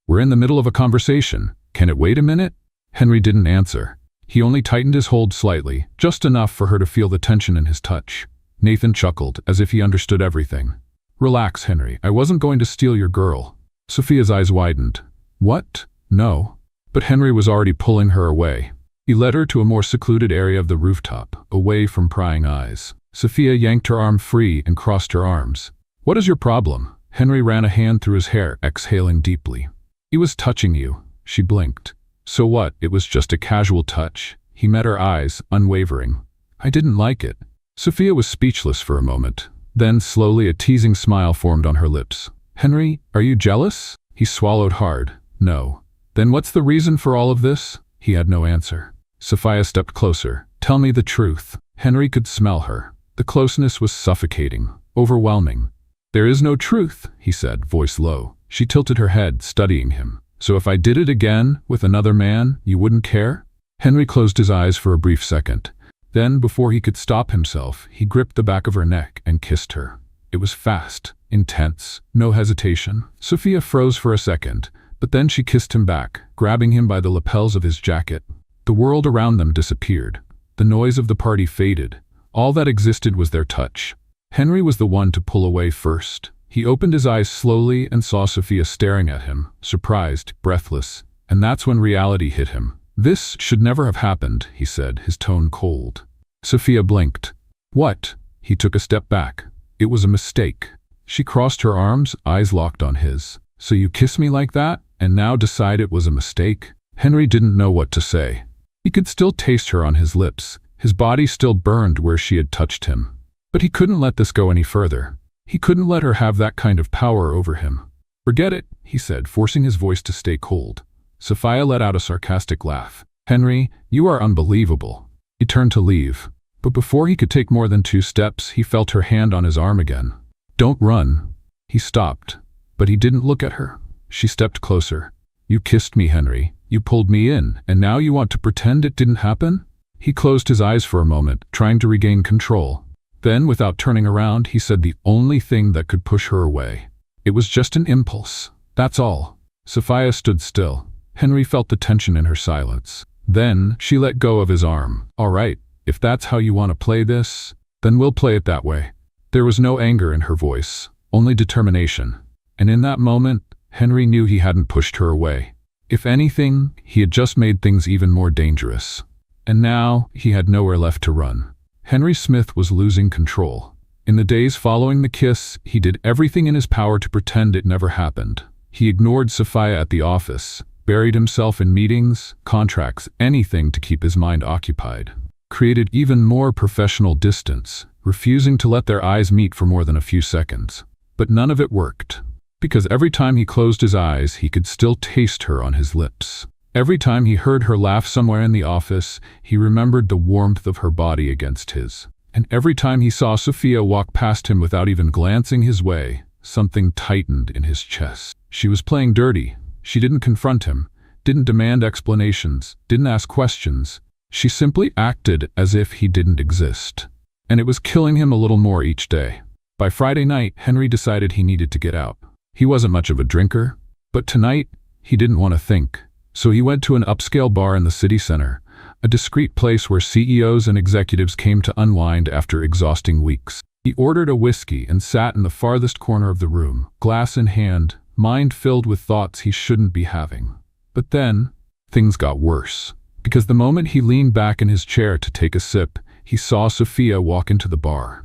"We're in the middle of a conversation. Can it wait a minute?" Henry didn't answer. He only tightened his hold slightly, just enough for her to feel the tension in his touch. Nathan chuckled, as if he understood everything. "Relax, Henry. I wasn't going to steal your girl." Sophia's eyes widened. "What? No." But Henry was already pulling her away. He led her to a more secluded area of the rooftop, away from prying eyes. Sophia yanked her arm free and crossed her arms. "What is your problem?" Henry ran a hand through his hair, exhaling deeply. "He was touching you." She blinked. "So what? It was just a casual touch." He met her eyes, unwavering. I didn't like it. Sophia was speechless for a moment. Then slowly a teasing smile formed on her lips. Henry, are you jealous? He swallowed hard. No. Then what's the reason for all of this? He had no answer. Sophia stepped closer. Tell me the truth. Henry could smell her. The closeness was suffocating, overwhelming. There is no truth, he said, voice low. She tilted her head, studying him. So if I did it again, with another man, you wouldn't care? Henry closed his eyes for a brief second. Then, before he could stop himself, he gripped the back of her neck and kissed her. It was fast, intense, no hesitation. Sophia froze for a second, but then she kissed him back, grabbing him by the lapels of his jacket. The world around them disappeared. The noise of the party faded. All that existed was their touch. Henry was the one to pull away first. He opened his eyes slowly and saw Sophia staring at him, surprised, breathless, and that's when reality hit him. This should never have happened, he said, his tone cold. Sophia blinked. What? He took a step back. It was a mistake. She crossed her arms, eyes locked on his. So you kiss me like that, and now decide it was a mistake? Henry didn't know what to say. He could still taste her on his lips. His body still burned where she had touched him. But he couldn't let this go any further. He couldn't let her have that kind of power over him. Forget it, he said, forcing his voice to stay cold. Sophia let out a sarcastic laugh. Henry, you are unbelievable. He turned to leave. But before he could take more than 2 steps, he felt her hand on his arm again. Don't run. He stopped. But he didn't look at her. She stepped closer. You kissed me, Henry. You pulled me in, and now you want to pretend it didn't happen? He closed his eyes for a moment, trying to regain control. Then, without turning around, he said the only thing that could push her away. It was just an impulse. That's all. Sophia stood still. Henry felt the tension in her silence. Then, she let go of his arm. All right, if that's how you want to play this, then we'll play it that way. There was no anger in her voice, only determination. And in that moment, Henry knew he hadn't pushed her away. If anything, he had just made things even more dangerous. And now, he had nowhere left to run. Henry Smith was losing control. In the days following the kiss, he did everything in his power to pretend it never happened. He ignored Sophia at the office, buried himself in meetings, contracts, anything to keep his mind occupied. Created even more professional distance, refusing to let their eyes meet for more than a few seconds. But none of it worked. Because every time he closed his eyes, he could still taste her on his lips. Every time he heard her laugh somewhere in the office, he remembered the warmth of her body against his. And every time he saw Sophia walk past him without even glancing his way, something tightened in his chest. She was playing dirty. She didn't confront him, didn't demand explanations, didn't ask questions. She simply acted as if he didn't exist. And it was killing him a little more each day. By Friday night, Henry decided he needed to get out. He wasn't much of a drinker, but tonight, he didn't want to think. So he went to an upscale bar in the city center, a discreet place where CEOs and executives came to unwind after exhausting weeks. He ordered a whiskey and sat in the farthest corner of the room, glass in hand, mind filled with thoughts he shouldn't be having. But then, things got worse. Because the moment he leaned back in his chair to take a sip, he saw Sophia walk into the bar.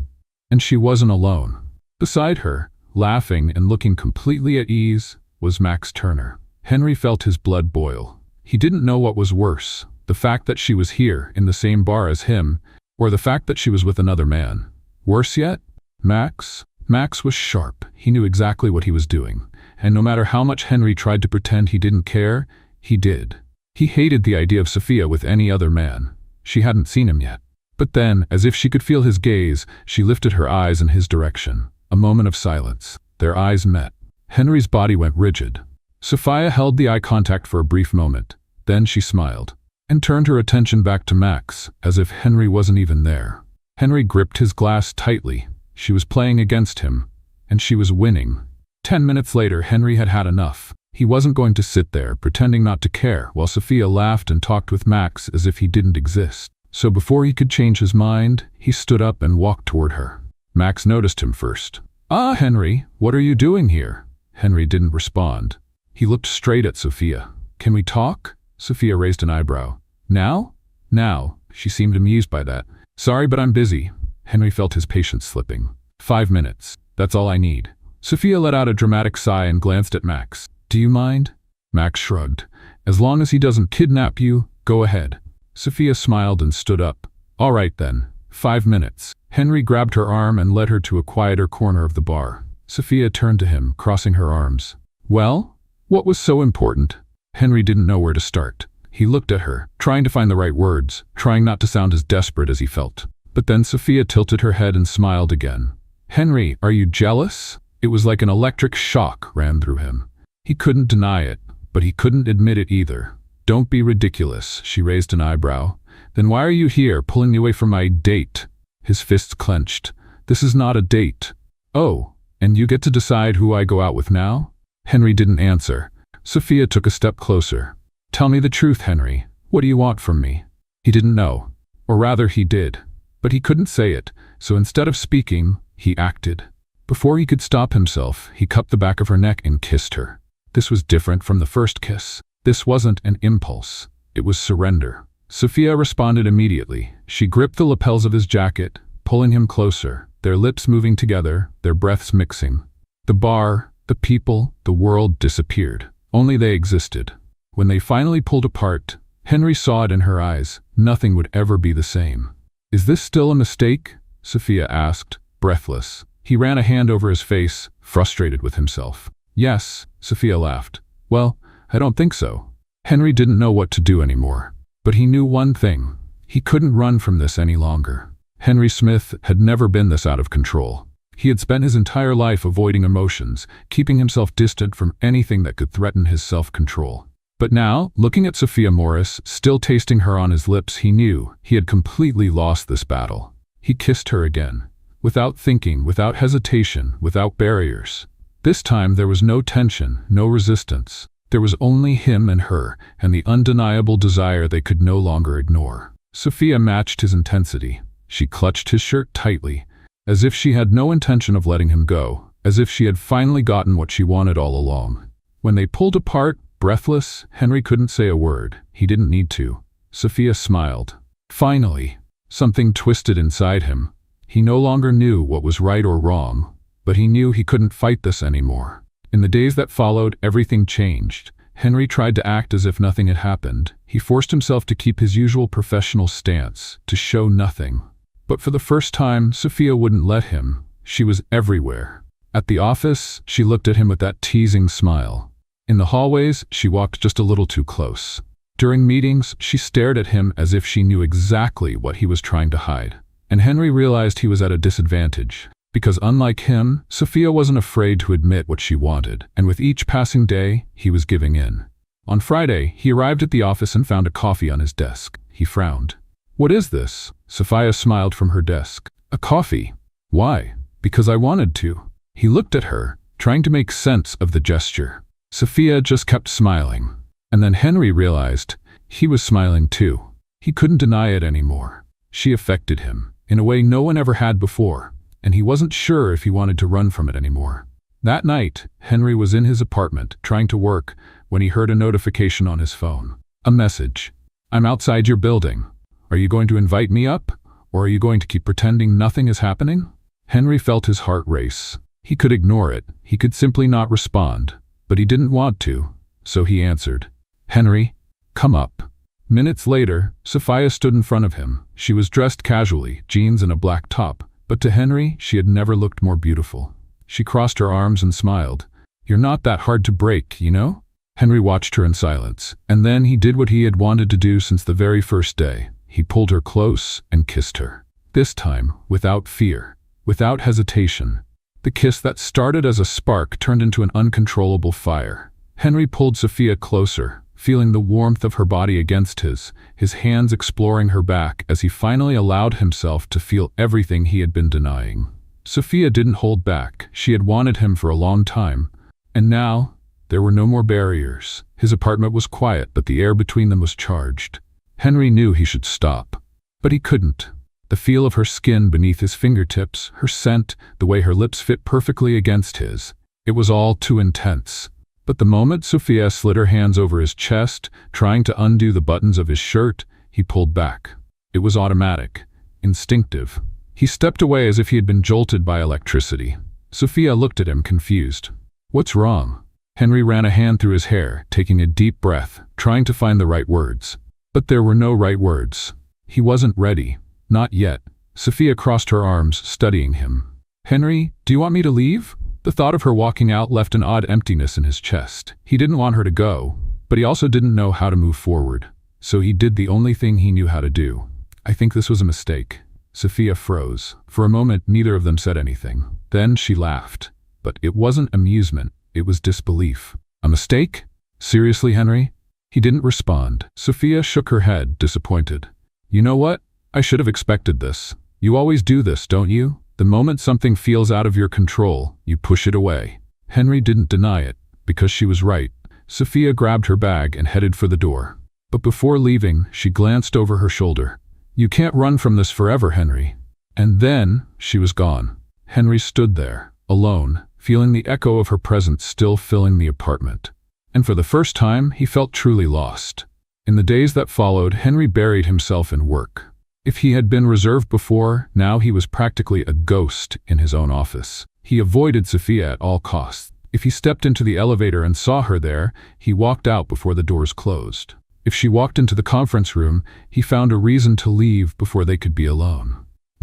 And she wasn't alone. Beside her, laughing and looking completely at ease, was Max Turner. Henry felt his blood boil. He didn't know what was worse, the fact that she was here, in the same bar as him, or the fact that she was with another man. Worse yet, Max? Max was sharp. He knew exactly what he was doing. And no matter how much Henry tried to pretend he didn't care, he did. He hated the idea of Sophia with any other man. She hadn't seen him yet. But then, as if she could feel his gaze, she lifted her eyes in his direction. A moment of silence. Their eyes met. Henry's body went rigid. Sophia held the eye contact for a brief moment. Then she smiled, and turned her attention back to Max, as if Henry wasn't even there. Henry gripped his glass tightly. She was playing against him, and she was winning. 10 minutes later, Henry had had enough. He wasn't going to sit there, pretending not to care, while Sophia laughed and talked with Max as if he didn't exist. So before he could change his mind, he stood up and walked toward her. Max noticed him first. "Ah, Henry, what are you doing here?" Henry didn't respond. He looked straight at Sophia. "Can we talk?" Sophia raised an eyebrow. "Now?" "Now." She seemed amused by that. "Sorry, but I'm busy." Henry felt his patience slipping. 5 minutes. That's all I need." Sophia let out a dramatic sigh and glanced at Max. "Do you mind?" Max shrugged. "As long as he doesn't kidnap you, go ahead." Sophia smiled and stood up. All right then, 5 minutes. Henry grabbed her arm and led her to a quieter corner of the bar. Sophia turned to him, crossing her arms. Well, what was so important? Henry didn't know where to start. He looked at her, trying to find the right words, trying not to sound as desperate as he felt. But then Sophia tilted her head and smiled again. Henry, are you jealous? It was like an electric shock ran through him. He couldn't deny it, but he couldn't admit it either. Don't be ridiculous, she raised an eyebrow. Then why are you here, pulling me away from my date? His fists clenched. This is not a date. Oh, and you get to decide who I go out with now? Henry didn't answer. Sophia took a step closer. Tell me the truth, Henry. What do you want from me? He didn't know. Or rather, he did. But he couldn't say it, so instead of speaking, he acted. Before he could stop himself, he cupped the back of her neck and kissed her. This was different from the first kiss. This wasn't an impulse. It was surrender. Sophia responded immediately. She gripped the lapels of his jacket, pulling him closer, their lips moving together, their breaths mixing. The bar, the people, the world disappeared. Only they existed. When they finally pulled apart, Henry saw it in her eyes. Nothing would ever be the same. Is this still a mistake? Sophia asked, breathless. He ran a hand over his face, frustrated with himself. Yes, Sophia laughed. Well, I don't think so. Henry didn't know what to do anymore. But he knew one thing. He couldn't run from this any longer. Henry Smith had never been this out of control. He had spent his entire life avoiding emotions, keeping himself distant from anything that could threaten his self-control. But now, looking at Sophia Morris, still tasting her on his lips, he knew he had completely lost this battle. He kissed her again. Without thinking, without hesitation, without barriers. This time there was no tension, no resistance. There was only him and her, and the undeniable desire they could no longer ignore. Sophia matched his intensity. She clutched his shirt tightly, as if she had no intention of letting him go, as if she had finally gotten what she wanted all along. When they pulled apart, breathless, Henry couldn't say a word. He didn't need to. Sophia smiled. Finally, something twisted inside him. He no longer knew what was right or wrong, but he knew he couldn't fight this anymore. In the days that followed, everything changed. Henry tried to act as if nothing had happened. He forced himself to keep his usual professional stance, to show nothing. But for the first time, Sophia wouldn't let him. She was everywhere. At the office, she looked at him with that teasing smile. In the hallways, she walked just a little too close. During meetings, she stared at him as if she knew exactly what he was trying to hide. And Henry realized he was at a disadvantage. Because unlike him, Sophia wasn't afraid to admit what she wanted, and with each passing day, he was giving in. On Friday, he arrived at the office and found a coffee on his desk. He frowned. What is this? Sophia smiled from her desk. A coffee. Why? Because I wanted to. He looked at her, trying to make sense of the gesture. Sophia just kept smiling. And then Henry realized he was smiling too. He couldn't deny it anymore. She affected him, in a way no one ever had before, and he wasn't sure if he wanted to run from it anymore. That night, Henry was in his apartment, trying to work, when he heard a notification on his phone. A message. I'm outside your building. Are you going to invite me up? Or are you going to keep pretending nothing is happening? Henry felt his heart race. He could ignore it. He could simply not respond. But he didn't want to, so he answered. Henry, come up. Minutes later, Sophia stood in front of him. She was dressed casually, jeans and a black top, but to Henry, she had never looked more beautiful. She crossed her arms and smiled. You're not that hard to break, you know? Henry watched her in silence, and then he did what he had wanted to do since the very first day. He pulled her close and kissed her. This time, without fear, without hesitation. The kiss that started as a spark turned into an uncontrollable fire. Henry pulled Sophia closer, feeling the warmth of her body against his hands exploring her back as he finally allowed himself to feel everything he had been denying. Sophia didn't hold back. She had wanted him for a long time, and now there were no more barriers. His apartment was quiet, but the air between them was charged. Henry knew he should stop, but he couldn't. The feel of her skin beneath his fingertips, her scent, the way her lips fit perfectly against his, it was all too intense. But the moment Sophia slid her hands over his chest, trying to undo the buttons of his shirt, he pulled back. It was automatic, instinctive. He stepped away as if he had been jolted by electricity. Sophia looked at him, confused. What's wrong? Henry ran a hand through his hair, taking a deep breath, trying to find the right words. But there were no right words. He wasn't ready. Not yet. Sophia crossed her arms, studying him. "Henry, do you want me to leave?" The thought of her walking out left an odd emptiness in his chest. He didn't want her to go, but he also didn't know how to move forward. So he did the only thing he knew how to do. "I think this was a mistake." Sophia froze. For a moment, neither of them said anything. Then she laughed. But it wasn't amusement, it was disbelief. "A mistake? Seriously, Henry?" He didn't respond. Sophia shook her head, disappointed. "You know what? I should have expected this. You always do this, don't you? The moment something feels out of your control, you push it away." Henry didn't deny it, because she was right. Sophia grabbed her bag and headed for the door. But before leaving, she glanced over her shoulder. "You can't run from this forever, Henry." And then, she was gone. Henry stood there, alone, feeling the echo of her presence still filling the apartment. And for the first time, he felt truly lost. In the days that followed, Henry buried himself in work. If he had been reserved before, now he was practically a ghost in his own office. He avoided Sophia at all costs. If he stepped into the elevator and saw her there, he walked out before the doors closed. If she walked into the conference room, he found a reason to leave before they could be alone.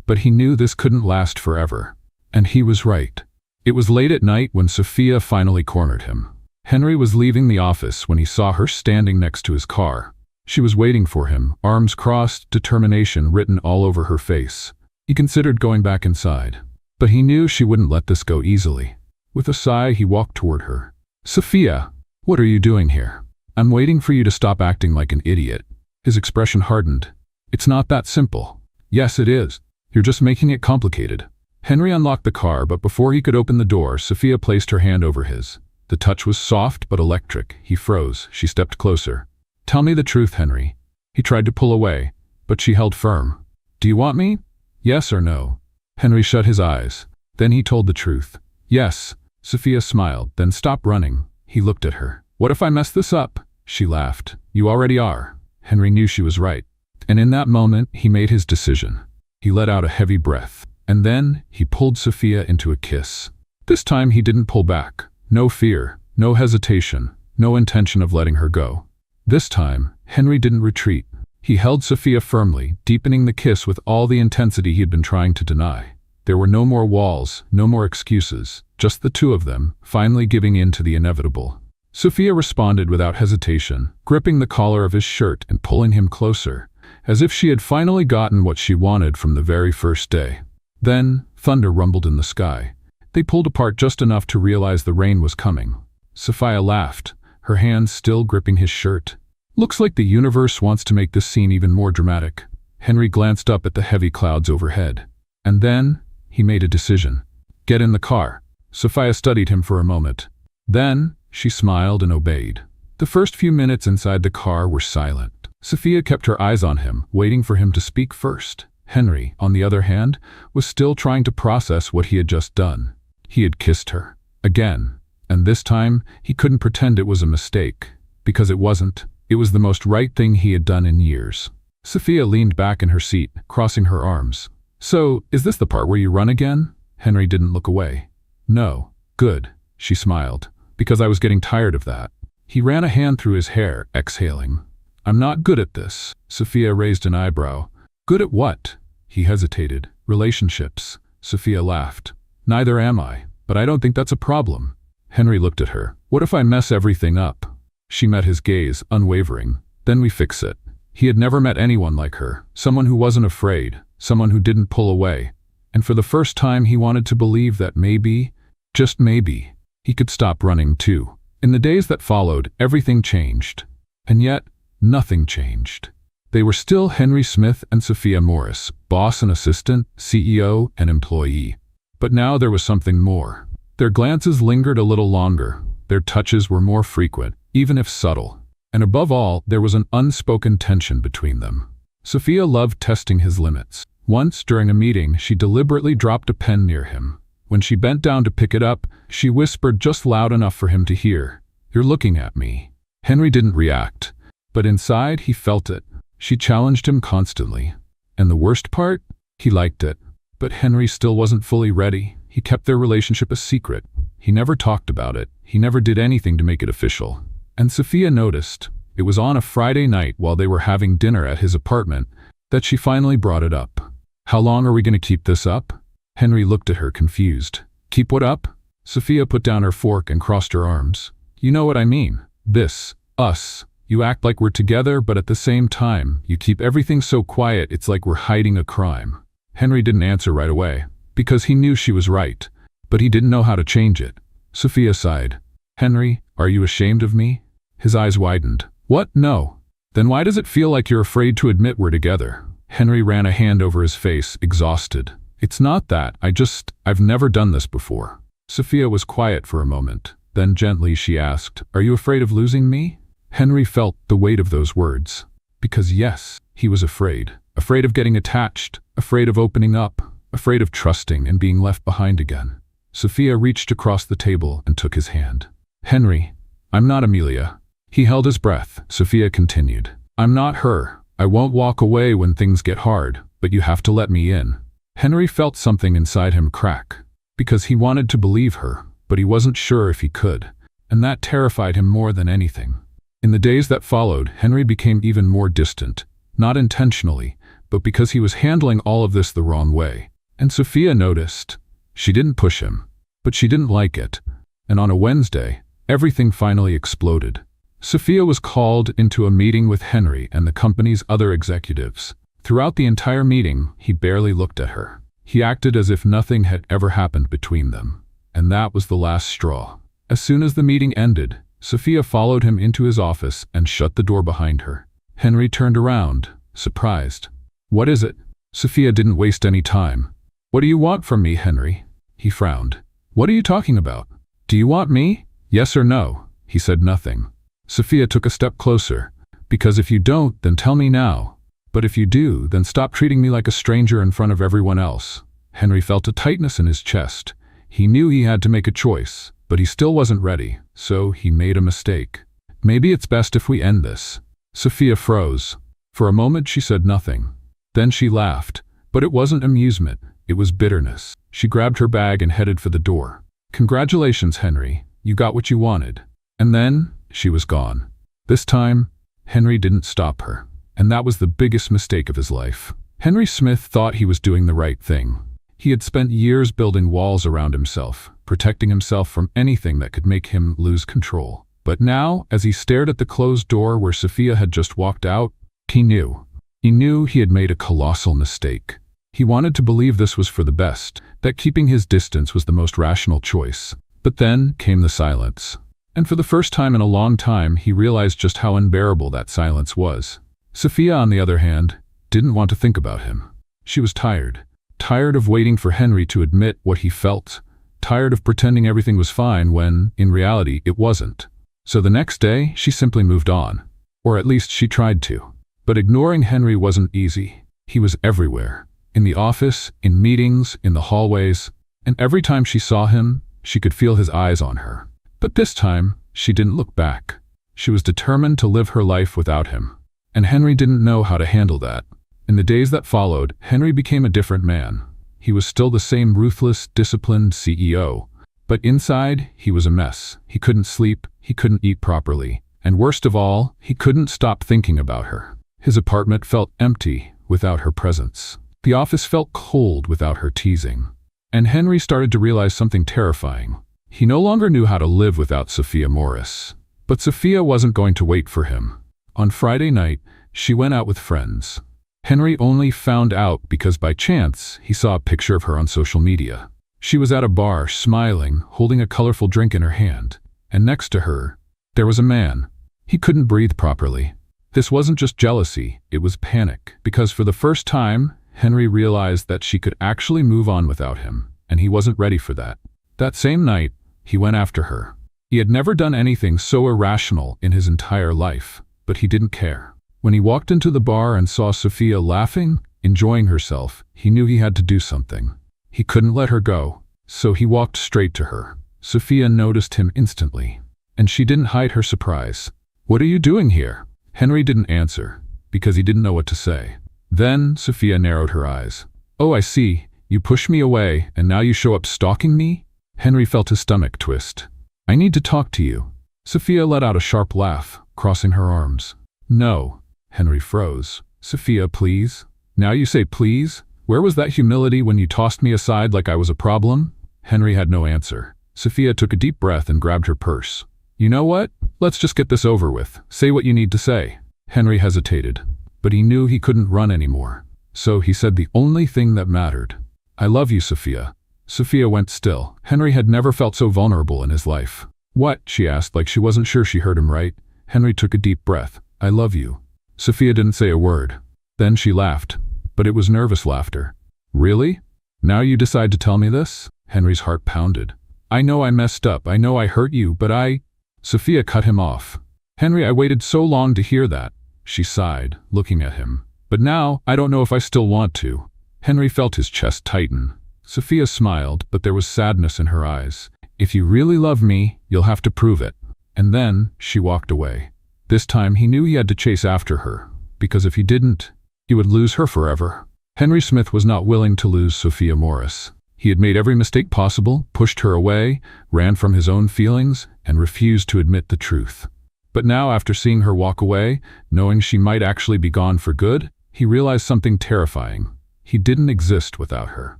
But he knew this couldn't last forever. And he was right. It was late at night when Sophia finally cornered him. Henry was leaving the office when he saw her standing next to his car. She was waiting for him, arms crossed, determination written all over her face. He considered going back inside. But he knew she wouldn't let this go easily. With a sigh, he walked toward her. "Sophia, what are you doing here?" "I'm waiting for you to stop acting like an idiot." His expression hardened. "It's not that simple." "Yes, it is. You're just making it complicated." Henry unlocked the car, but before he could open the door, Sophia placed her hand over his. The touch was soft but electric. He froze. She stepped closer. "Tell me the truth, Henry." He tried to pull away, but she held firm. "Do you want me? Yes or no?" Henry shut his eyes. Then he told the truth. "Yes." Sophia smiled, then stopped running. He looked at her. "What if I mess this up?" She laughed. "You already are." Henry knew she was right. And in that moment, he made his decision. He let out a heavy breath. And then, he pulled Sophia into a kiss. This time, he didn't pull back. No fear, no hesitation, no intention of letting her go. This time, Henry didn't retreat. He held Sophia firmly, deepening the kiss with all the intensity he had been trying to deny. There were no more walls, no more excuses, just the two of them, finally giving in to the inevitable. Sophia responded without hesitation, gripping the collar of his shirt and pulling him closer, as if she had finally gotten what she wanted from the very first day. Then, thunder rumbled in the sky. They pulled apart just enough to realize the rain was coming. Sophia laughed, her hands still gripping his shirt. "Looks like the universe wants to make this scene even more dramatic." Henry glanced up at the heavy clouds overhead. And then, he made a decision. "Get in the car." Sophia studied him for a moment. Then, she smiled and obeyed. The first few minutes inside the car were silent. Sophia kept her eyes on him, waiting for him to speak first. Henry, on the other hand, was still trying to process what he had just done. He had kissed her. Again. And this time, he couldn't pretend it was a mistake. Because it wasn't. It was the most right thing he had done in years. Sophia leaned back in her seat, crossing her arms. "So, is this the part where you run again?" Henry didn't look away. "No." "Good," she smiled. "Because I was getting tired of that." He ran a hand through his hair, exhaling. "I'm not good at this." Sophia raised an eyebrow. "Good at what?" He hesitated. "Relationships." Sophia laughed. "Neither am I, but I don't think that's a problem." Henry looked at her. "What if I mess everything up?" She met his gaze, unwavering. "Then we fix it." He had never met anyone like her, someone who wasn't afraid, someone who didn't pull away. And for the first time he wanted to believe that maybe, just maybe, he could stop running too. In the days that followed, everything changed. And yet, nothing changed. They were still Henry Smith and Sophia Morris, boss and assistant, CEO and employee. But now there was something more. Their glances lingered a little longer. Their touches were more frequent, even if subtle. And above all, there was an unspoken tension between them. Sophia loved testing his limits. Once, during a meeting, she deliberately dropped a pen near him. When she bent down to pick it up, she whispered just loud enough for him to hear, "You're looking at me." Henry didn't react, but inside he felt it. She challenged him constantly. And the worst part? He liked it. But Henry still wasn't fully ready. He kept their relationship a secret. He never talked about it. He never did anything to make it official. And Sophia noticed. It was on a Friday night while they were having dinner at his apartment that she finally brought it up. "How long are we going to keep this up?" Henry looked at her confused. "Keep what up?" Sophia put down her fork and crossed her arms. "You know what I mean. This, us. You act like we're together, but at the same time, you keep everything so quiet it's like we're hiding a crime." Henry didn't answer right away, because he knew she was right, but he didn't know how to change it. Sophia sighed. "Henry, are you ashamed of me?" His eyes widened. "What? No. Then why does it feel like you're afraid to admit we're together?" Henry ran a hand over his face, exhausted. "It's not that. I've never done this before." Sophia was quiet for a moment. Then gently she asked, "Are you afraid of losing me?" Henry felt the weight of those words. Because yes, he was afraid. Afraid of getting attached, afraid of opening up, afraid of trusting and being left behind again. Sophia reached across the table and took his hand. "Henry, I'm not Amelia." He held his breath. Sophia continued, "I'm not her. I won't walk away when things get hard, but you have to let me in." Henry felt something inside him crack, because he wanted to believe her, but he wasn't sure if he could, and that terrified him more than anything. In the days that followed, Henry became even more distant, not intentionally, but because he was handling all of this the wrong way. And Sophia noticed. She didn't push him, but she didn't like it. And on a Wednesday, everything finally exploded. Sophia was called into a meeting with Henry and the company's other executives. Throughout the entire meeting, he barely looked at her. He acted as if nothing had ever happened between them. And that was the last straw. As soon as the meeting ended, Sophia followed him into his office and shut the door behind her. Henry turned around, surprised. "What is it?" Sophia didn't waste any time. "What do you want from me, Henry?" He frowned. "What are you talking about? Do you want me? Yes or no?" He said nothing. Sophia took a step closer. "Because if you don't, then tell me now. But if you do, then stop treating me like a stranger in front of everyone else." Henry felt a tightness in his chest. He knew he had to make a choice, but he still wasn't ready, so he made a mistake. "Maybe it's best if we end this." Sophia froze. For a moment she said nothing. Then she laughed, but it wasn't amusement, it was bitterness. She grabbed her bag and headed for the door. "Congratulations, Henry, you got what you wanted." And then, she was gone. This time, Henry didn't stop her. And that was the biggest mistake of his life. Henry Smith thought he was doing the right thing. He had spent years building walls around himself, protecting himself from anything that could make him lose control. But now, as he stared at the closed door where Sophia had just walked out, he knew. He knew he had made a colossal mistake. He wanted to believe this was for the best, that keeping his distance was the most rational choice. But then came the silence. And for the first time in a long time, he realized just how unbearable that silence was. Sophia, on the other hand, didn't want to think about him. She was tired. Tired of waiting for Henry to admit what he felt. Tired of pretending everything was fine when, in reality, it wasn't. So the next day, she simply moved on. Or at least she tried to. But ignoring Henry wasn't easy. He was everywhere. In the office, in meetings, in the hallways. And every time she saw him, she could feel his eyes on her. But this time, she didn't look back. She was determined to live her life without him. And Henry didn't know how to handle that. In the days that followed, Henry became a different man. He was still the same ruthless, disciplined CEO. But inside, he was a mess. He couldn't sleep, he couldn't eat properly. And worst of all, he couldn't stop thinking about her. His apartment felt empty without her presence. The office felt cold without her teasing. And Henry started to realize something terrifying. He no longer knew how to live without Sophia Morris. But Sophia wasn't going to wait for him. On Friday night, she went out with friends. Henry only found out because by chance he saw a picture of her on social media. She was at a bar, smiling, holding a colorful drink in her hand. And next to her, there was a man. He couldn't breathe properly. This wasn't just jealousy, it was panic. Because for the first time, Henry realized that she could actually move on without him, and he wasn't ready for that. That same night, he went after her. He had never done anything so irrational in his entire life, but he didn't care. When he walked into the bar and saw Sophia laughing, enjoying herself, he knew he had to do something. He couldn't let her go, so he walked straight to her. Sophia noticed him instantly, and she didn't hide her surprise. "What are you doing here?" Henry didn't answer, because he didn't know what to say. Then Sophia narrowed her eyes. "Oh, I see. You pushed me away, and now you show up stalking me?" Henry felt his stomach twist. "I need to talk to you." Sophia let out a sharp laugh. crossing her arms. "No." Henry froze. "Sophia, please." "Now you say please? Where was that humility when you tossed me aside like I was a problem?" Henry had no answer. Sophia took a deep breath and grabbed her purse. "You know what? Let's just get this over with. Say what you need to say." Henry hesitated, but he knew he couldn't run anymore. So he said the only thing that mattered. "I love you, Sophia." Sophia went still. Henry had never felt so vulnerable in his life. "What?" she asked, like she wasn't sure she heard him right. Henry took a deep breath. "I love you." Sophia didn't say a word. Then she laughed, but it was nervous laughter. "Really? Now you decide to tell me this?" Henry's heart pounded. "I know I messed up. I know I hurt you, but Sophia cut him off. "Henry, I waited so long to hear that." She sighed, looking at him. "But now, I don't know if I still want to." Henry felt his chest tighten. Sophia smiled, but there was sadness in her eyes. "If you really love me, you'll have to prove it." And then she walked away. This time he knew he had to chase after her, because if he didn't, he would lose her forever. Henry Smith was not willing to lose Sophia Morris. He had made every mistake possible, pushed her away, ran from his own feelings, and refused to admit the truth. But now, after seeing her walk away, knowing she might actually be gone for good, he realized something terrifying. He didn't exist without her.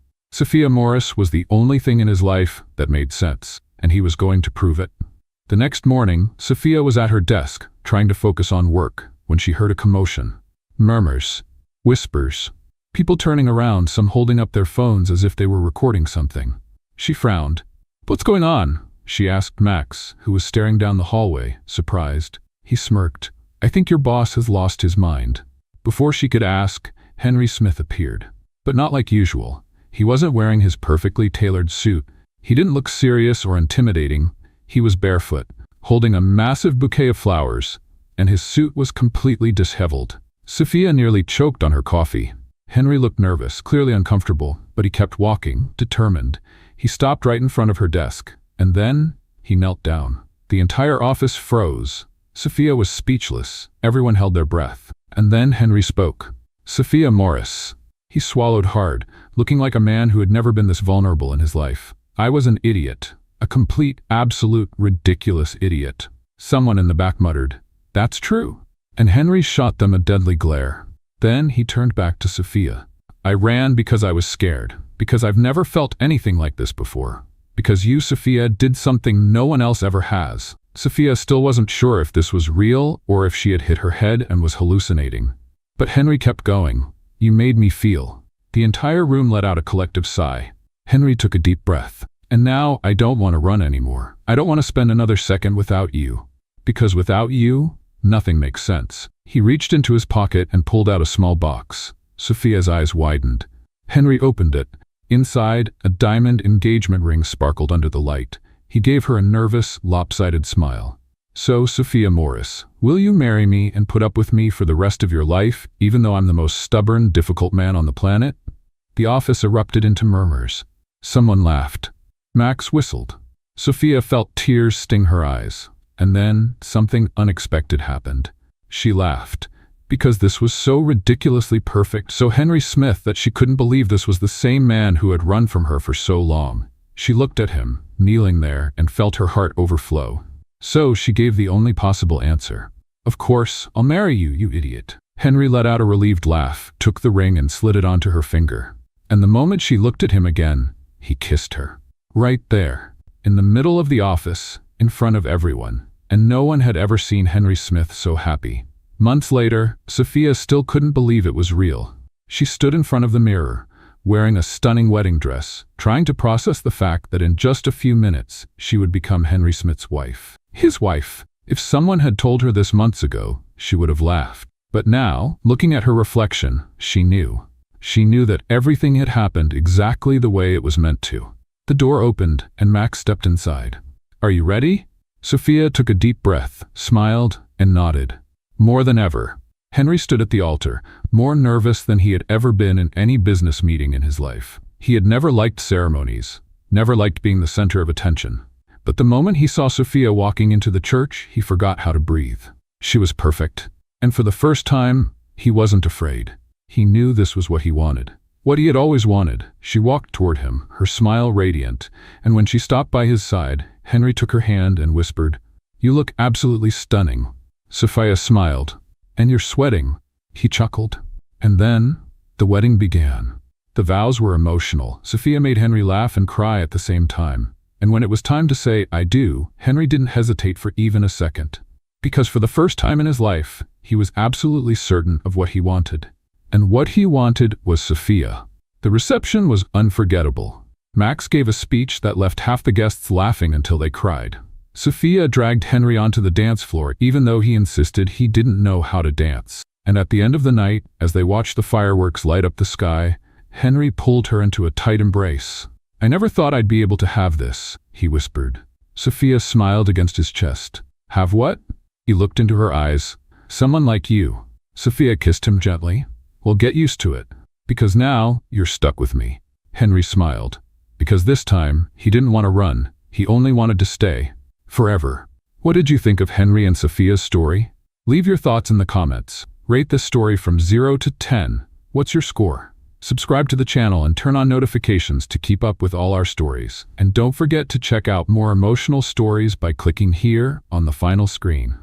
Sophia Morris was the only thing in his life that made sense, and he was going to prove it. The next morning, Sophia was at her desk, trying to focus on work, when she heard a commotion. Murmurs, whispers, people turning around, some holding up their phones as if they were recording something. She frowned. "What's going on?" she asked Max, who was staring down the hallway, surprised. He smirked. "I think your boss has lost his mind." Before she could ask, Henry Smith appeared. But not like usual. He wasn't wearing his perfectly tailored suit. He didn't look serious or intimidating. He was barefoot, holding a massive bouquet of flowers, and his suit was completely disheveled. Sophia nearly choked on her coffee. Henry looked nervous, clearly uncomfortable, but he kept walking, determined. He stopped right in front of her desk, and then he knelt down. The entire office froze. Sophia was speechless. Everyone held their breath. And then Henry spoke. "Sophia Morris." He swallowed hard, looking like a man who had never been this vulnerable in his life. "I was an idiot. A complete, absolute, ridiculous idiot." Someone in the back muttered, "That's true." And Henry shot them a deadly glare. Then he turned back to Sophia. "I ran because I was scared, because I've never felt anything like this before. Because you, Sophia, did something no one else ever has." Sophia still wasn't sure if this was real or if she had hit her head and was hallucinating. But Henry kept going. "You made me feel." The entire room let out a collective sigh. Henry took a deep breath. "And now I don't want to run anymore. I don't want to spend another second without you. Because without you, nothing makes sense." He reached into his pocket and pulled out a small box. Sophia's eyes widened. Henry opened it. Inside, a diamond engagement ring sparkled under the light. He gave her a nervous, lopsided smile. "So, Sophia Morris, will you marry me and put up with me for the rest of your life, even though I'm the most stubborn, difficult man on the planet?" The office erupted into murmurs. Someone laughed. Max whistled. Sophia felt tears sting her eyes. And then something unexpected happened. She laughed. Because this was so ridiculously perfect, so Henry Smith, that she couldn't believe this was the same man who had run from her for so long. She looked at him, kneeling there, and felt her heart overflow. So she gave the only possible answer. "Of course, I'll marry you, you idiot." Henry let out a relieved laugh, took the ring and slid it onto her finger. And the moment she looked at him again, he kissed her. Right there, in the middle of the office, in front of everyone. And no one had ever seen Henry Smith so happy. Months later, Sophia still couldn't believe it was real. She stood in front of the mirror, wearing a stunning wedding dress, trying to process the fact that in just a few minutes, she would become Henry Smith's wife. His wife. If someone had told her this months ago, she would have laughed. But now, looking at her reflection, she knew. She knew that everything had happened exactly the way it was meant to. The door opened, and Max stepped inside. "Are you ready?" Sophia took a deep breath, smiled, and nodded. More than ever, Henry stood at the altar, more nervous than he had ever been in any business meeting in his life. He had never liked ceremonies, never liked being the center of attention. But the moment he saw Sophia walking into the church, he forgot how to breathe. She was perfect. And for the first time, he wasn't afraid. He knew this was what he wanted. What he had always wanted. She walked toward him, her smile radiant, and when she stopped by his side, Henry took her hand and whispered, "You look absolutely stunning." Sophia smiled. And you're sweating, he chuckled. And then, the wedding began. The vows were emotional. Sophia made Henry laugh and cry at the same time. And when it was time to say, I do, Henry didn't hesitate for even a second. Because for the first time in his life, he was absolutely certain of what he wanted. And what he wanted was Sophia. The reception was unforgettable. Max gave a speech that left half the guests laughing until they cried. Sophia dragged Henry onto the dance floor even though he insisted he didn't know how to dance. And at the end of the night, as they watched the fireworks light up the sky, Henry pulled her into a tight embrace. I never thought I'd be able to have this, he whispered. Sophia smiled against his chest. Have what? He looked into her eyes. Someone like you. Sophia kissed him gently. Well, get used to it. Because now, you're stuck with me. Henry smiled. Because this time, he didn't want to run. He only wanted to stay. Forever. What did you think of Henry and Sophia's story? Leave your thoughts in the comments. Rate this story from 0 to 10. What's your score? Subscribe to the channel and turn on notifications to keep up with all our stories. And don't forget to check out more emotional stories by clicking here on the final screen.